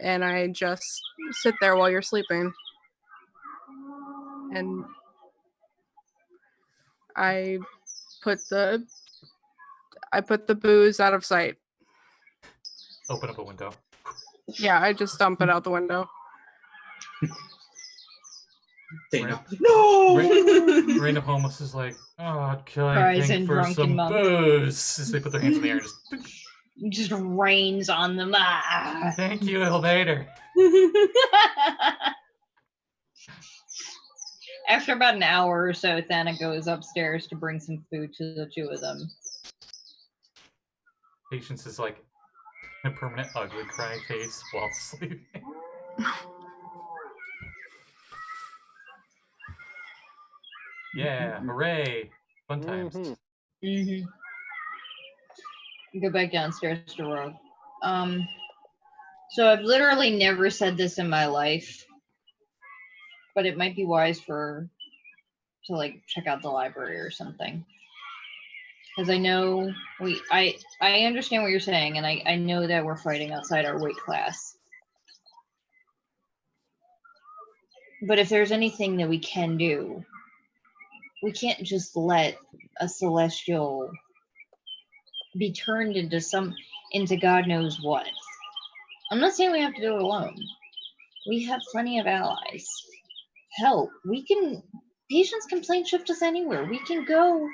and I just sit there while you're sleeping, and I put the booze out of sight. Open up a window. Yeah, I just dump it out the window. No! Random homeless is like, oh, can I Cries think in for drunken some mom. booze? As they put their hands in the air and Just rains on them. Ah. thank you, elevator. After about an hour or so, Thana goes upstairs to bring some food to the two of them. Patience is like a permanent ugly cry face while sleeping. Yeah, hooray! Fun times. Go back downstairs to Rogh. So I've literally never said this in my life, but it might be wise to like check out the library or something. Because I know I understand what you're saying, and I know that we're fighting outside our weight class. But if there's anything that we can do, we can't just let a celestial be turned into God knows what. I'm not saying we have to do it alone. We have plenty of allies. Hell, Patience can plane shift us anywhere. We can go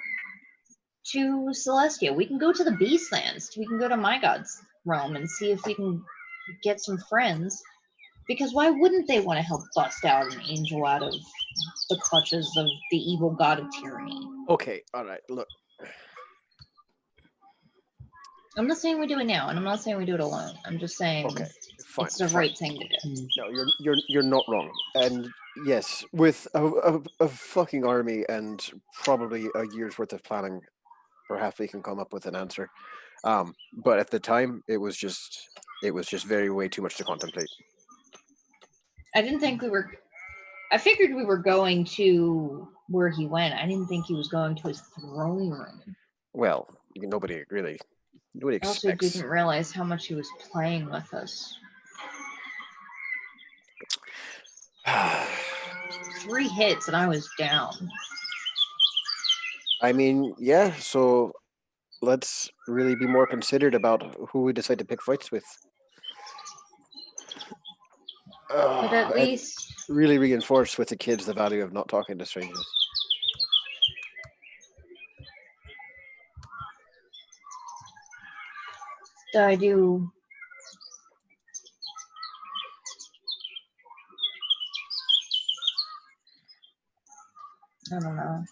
to Celestia. We can go to the Beastlands. We can go to My God's realm and see if we can get some friends. Because why wouldn't they want to help bust out an angel out of the clutches of the evil god of tyranny? Okay, all right, look. I'm not saying we do it now, and I'm not saying we do it alone. I'm just saying Fine, it's the right thing to do. No, you're not wrong. And yes, with a fucking army and probably a year's worth of planning, perhaps we can come up with an answer. But at the time, it was just way too much to contemplate. I didn't think I figured we were going to where he went. I didn't think he was going to his throne room. Well, nobody expects. I also didn't realize how much he was playing with us. 3 hits and I was down. I mean, yeah, so let's really be more considered about who we decide to pick fights with. But at least really reinforce with the kids the value of not talking to strangers. I do. I don't know.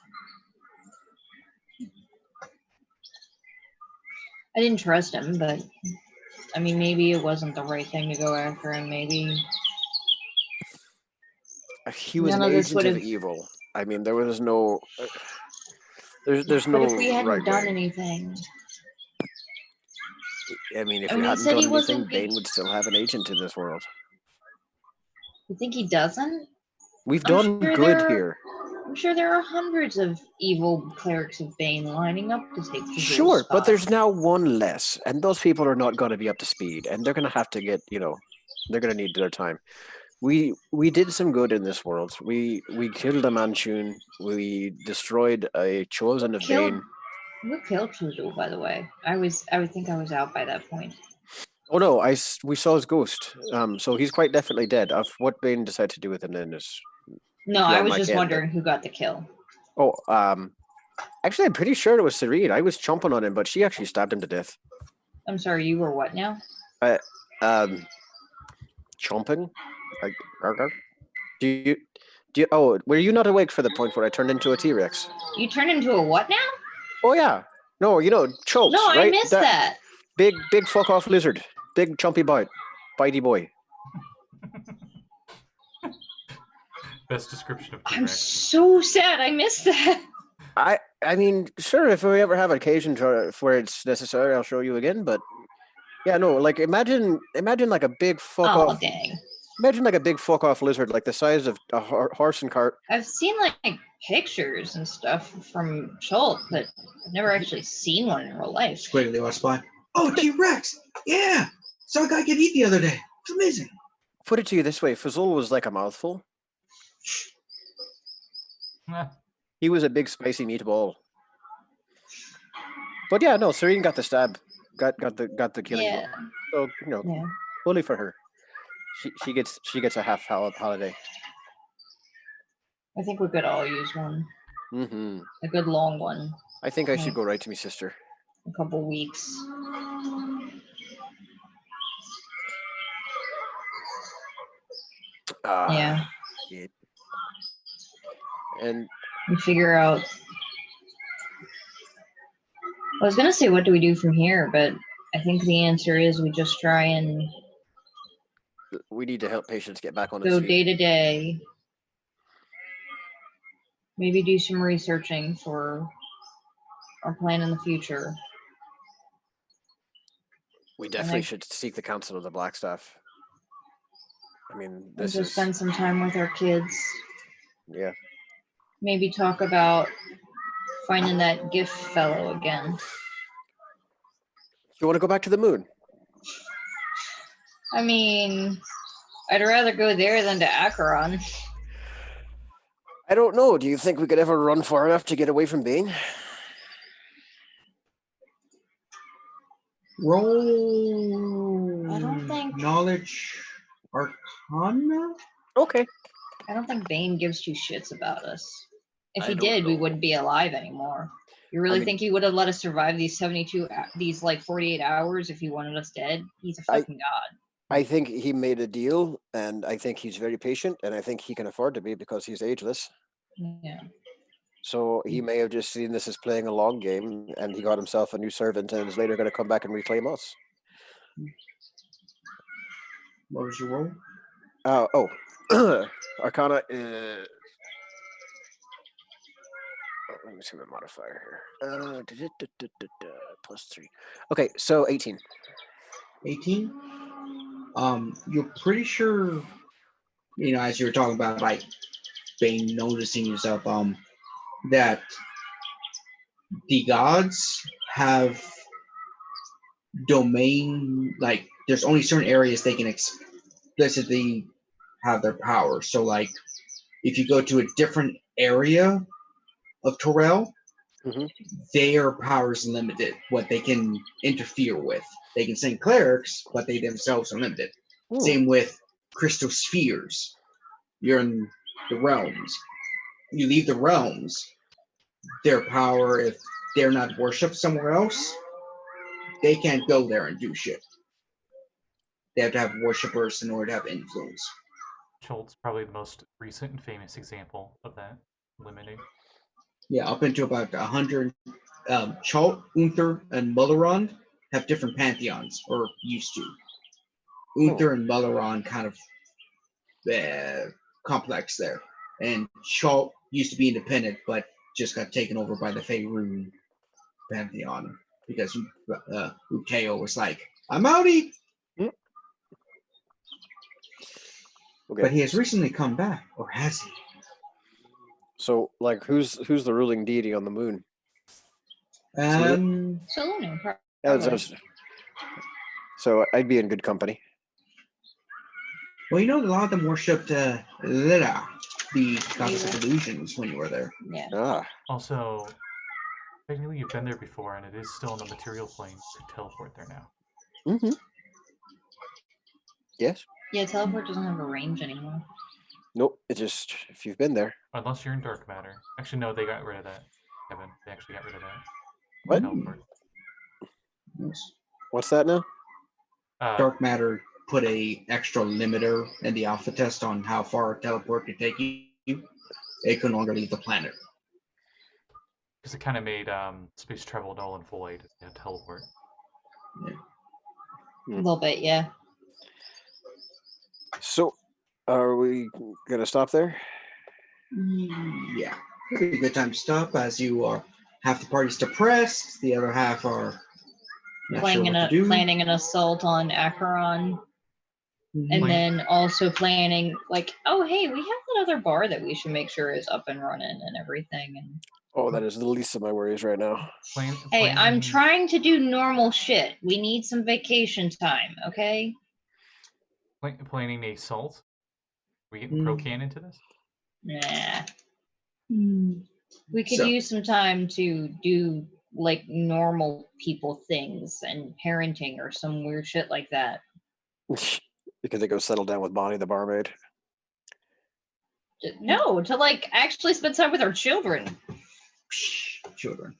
I didn't trust him, but I mean, maybe it wasn't the right thing to go after him. Maybe he was an agent of evil. I mean, there was no. There's no. But if we hadn't right done way. Anything. I mean, if we hadn't done anything, Bane would still have an agent in this world. You think he doesn't? We've done good here. I'm sure there are hundreds of evil clerics of Bane lining up to take Fazul's Sure, spot. but there's now one less, and those people are not going to be up to speed, and they're going to have to get, they're going to need their time. We did some good in this world. We killed a Manchun. We destroyed a chosen of Bane. Who killed Fazul, by the way? I would think I was out by that point. Oh no, we saw his ghost. So he's quite definitely dead. Of what Bane decided to do with him then is No, I beyond was my just ken, wondering who got the kill. Oh, actually, I'm pretty sure it was Serene. I was chomping on him, but she actually stabbed him to death. I'm sorry, you were what now? Chomping? Like, do you? Oh, were you not awake for the point where I turned into a T-Rex? You turned into a what now? Oh yeah. No, chokes. No, right? I missed that. Big fuck off lizard. Big chumpy bitey boy. Best description of I'm T-Rex. so sad I missed that. I mean, sure, if we ever have occasion where it's necessary, I'll show you again. But yeah, no, like imagine like a big fuck off. Dang. Imagine like a big fuck off lizard, like the size of a horse and cart. I've seen like pictures and stuff from Schultz, but I've never actually seen one in real life. Squiggly or spot. Oh, T-Rex! Yeah! Saw a guy get eat the other day. It's amazing. Put it to you this way, Fazul was like a mouthful. He was a big spicy meatball. But yeah, no, Serene got the stab. Got the killing blow. So, fully for her. She gets a half holiday. I think we could all use one. Mm-hmm. A good long one. I think I should go right to my sister. A couple weeks. Yeah. And we figure out. I was gonna say, what do we do from here? But I think the answer is we just try and. We need to help patients get back on his go feet. day to day. Maybe do some researching for our plan in the future. We definitely should seek the counsel of the Blackstaff. I mean, this is... spend some time with our kids. Yeah. Maybe talk about finding that gift fellow again. You want to go back to the moon? I mean, I'd rather go there than to Acheron. I don't know. Do you think we could ever run far enough to get away from Bane? Roll. I don't think. Knowledge Arcana? Okay. I don't think Bane gives two shits about us. If he I don't did, we know. wouldn't be alive anymore. You really think he would have let us survive these 48 hours if he wanted us dead? He's a fucking god. I think he made a deal, and I think he's very patient, and I think he can afford to be because he's ageless. Yeah. So he may have just seen this as playing a long game, and he got himself a new servant, and is later going to come back and reclaim us. What was your roll? Arcana is... let me see my modifier here. +3. Okay, so 18. 18? You're pretty sure, as you were talking about, like, Bane noticing yourself, that the gods have domain, like, there's only certain areas they can explicitly have their power. So, like, if you go to a different area of Torel, their power is limited, what they can interfere with. They can send clerics, but they themselves are limited. Same with crystal spheres. You're in the realms. You leave the realms, their power, if they're not worshipped somewhere else, they can't go there and do shit. They have to have worshippers in order to have influence. Schultz, probably the most recent and famous example of that limiting. Yeah, up into about 100. Chult, Unther, and Mullerond have different pantheons, or used to. Unther and Mullerond kind of complex there. And Chult used to be independent, but just got taken over by the Faerun pantheon because Uteo was like, I'm outie! Okay. But he has recently come back, or has he? So, like, who's the ruling deity on the moon? Um, Serene, Yeah, that's- probably. so I'd be in good company. well, you know, a lot of them worshipped Lila, the goddess of illusions, when you were there. Yeah. Ah, Also, technically you've been there before, and it is still in the material plane. You could teleport there now. mm-hmm. Yes. Yeah, teleport doesn't have a range anymore. Nope. It just if you've been there. Unless you're in dark matter. Actually, no, they got rid of that. Kevin, they actually got rid of that. What? Teleport. Yes. What's that now? Dark matter put a extra limiter in the alpha test on how far a teleport could take you. It could no longer leave the planet. Because it kind of made space travel null and void. Yeah, teleport. A little bit, yeah. So, are we gonna stop there? Yeah, it'd be a good time to stop, as you are half the party's depressed, the other half are not sure what to do. Planning an assault on Acheron, and Mhm. then also planning like, oh hey, we have that other bar that we should make sure is up and running and everything. And Oh, that is the least of my worries right now. hey, I'm trying to do normal shit. We need some vacation time, okay? Planning a assault. We getting pro can into this? Nah. We could So- use some time to do like normal people things and parenting or some weird shit like that. Because they go settle down with Bonnie the barmaid. No, to like actually spend time with our children. Children.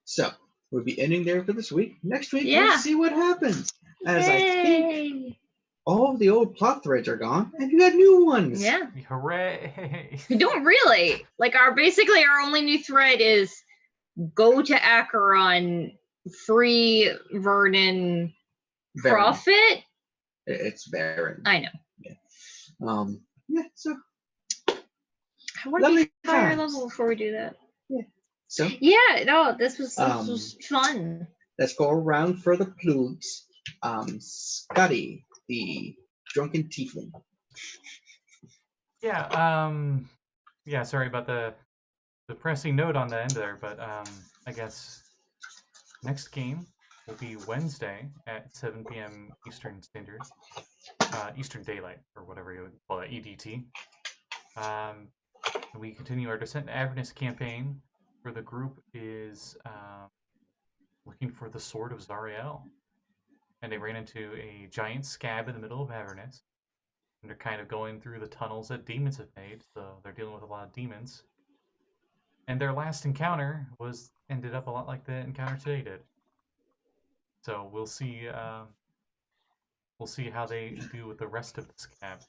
So we'll be ending there for this week. Next week, Yeah. we'll see what happens. As I think all of the old plot threads are gone, and you got new ones. Yeah. Hooray! We don't really. Like our only new thread is go to Acheron, free Vernon, Baron. profit. It's Baron. I know. Yeah. So I want to Lovely be higher times. level before we do that. so Yeah, no, this was fun. let's go around for the plugs. Scotty, the drunken tiefling. Yeah, sorry about the depressing note on the end there, but I guess next game will be Wednesday at 7 p.m. Eastern Standard, Eastern Daylight, or whatever you would call that, EDT. We continue our Descent to Avernus campaign, where the group is looking for the Sword of Zariel. And they ran into a giant scab in the middle of Avernus. And they're kind of going through the tunnels that demons have made, so they're dealing with a lot of demons. And their last encounter ended up a lot like the encounter today did. So we'll see how they do with the rest of the scab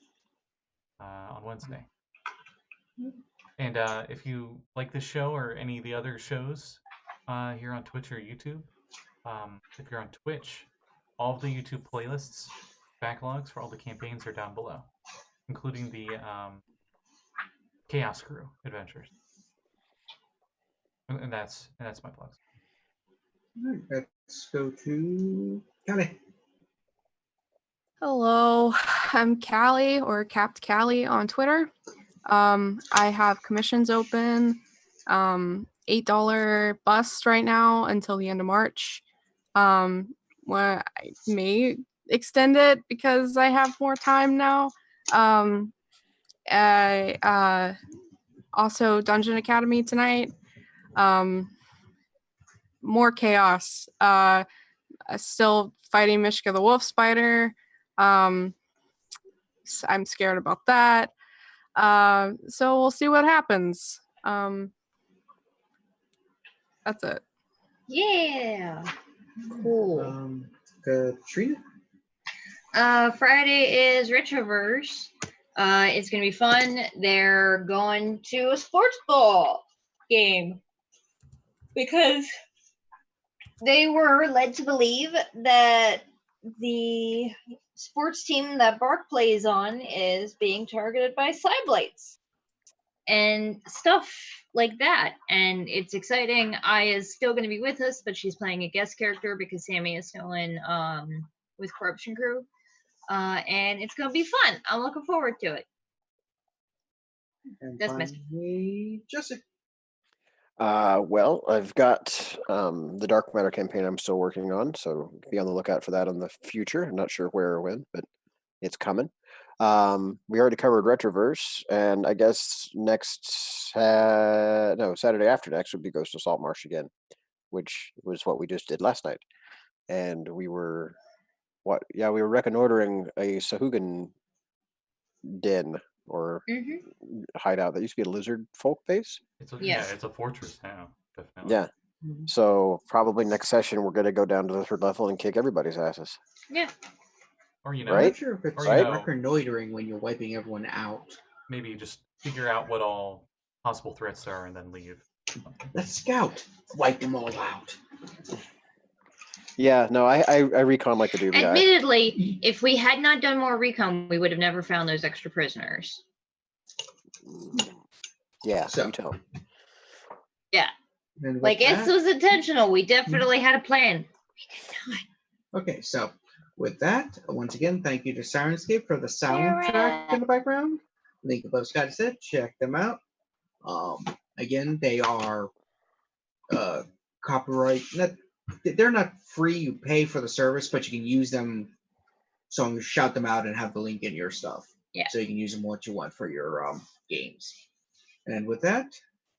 on Wednesday. And if you like this show or any of the other shows here on Twitch or YouTube, if you're on Twitch, all of the YouTube playlists, backlogs for all the campaigns are down below, including the Chaos Crew adventures. And that's my plugs. All right, let's go to Callie. Hello, I'm Callie or Capt Callie on Twitter. I have commissions open, $8 bust right now until the end of March. Well, I may extend it because I have more time now. I also Dungeon Academy tonight. More chaos. Still fighting Mishka the Wolf Spider. I'm scared about that. So we'll see what happens. That's it. Yeah. Cool. Katrina. Friday is Retroverse. It's gonna be fun. They're going to a sports ball game because they were led to believe that the sports team that Bark plays on is being targeted by Cyblights and stuff like that. And it's exciting. Aya is still going to be with us, but she's playing a guest character because Sammy is still in with Corruption Crew. And it's going to be fun. I'm looking forward to it. And That's finally, Jessica. Well, I've got the Dark Matter campaign I'm still working on, so be on the lookout for that in the future. I'm not sure where or when, but it's coming. We already covered Retroverse, and I guess Saturday after next would be Ghost of Saltmarsh again, which was what we just did last night. And we were reconnoitering a Sahuagin den or Mm-hmm. hideout that used to be a lizard folk base. Yes. It's a fortress now, definitely. Yeah. So probably next session we're gonna go down to the 3rd level and kick everybody's asses. Yeah. Or I'm Right? not sure if it's Or, you know- reconnoitering when you're wiping everyone out. Maybe just figure out what all possible threats are and then leave. Let's scout. Wipe them all out. Yeah, no, I recon like the Doom guy. Admittedly, if we had not done more recon, we would have never found those extra prisoners. Yeah, So- you tell. And with Like, that- it was intentional. We definitely had a plan. Okay, so with that, once again, thank you to Sirenscape for the soundtrack in the background. Link above Scott said, check them out. Again, they are copyright. They're not free. You pay for the service, but you can use them. So you shout them out and have the link in your stuff. Yeah. So you can use them what you want for your games. And with that,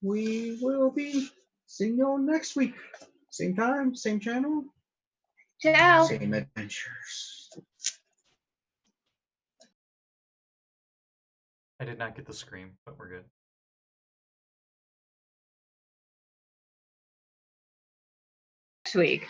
we will be seeing you all next week. Same time, same channel, Ciao. same adventures. I did not get the scream, but we're good. Next week.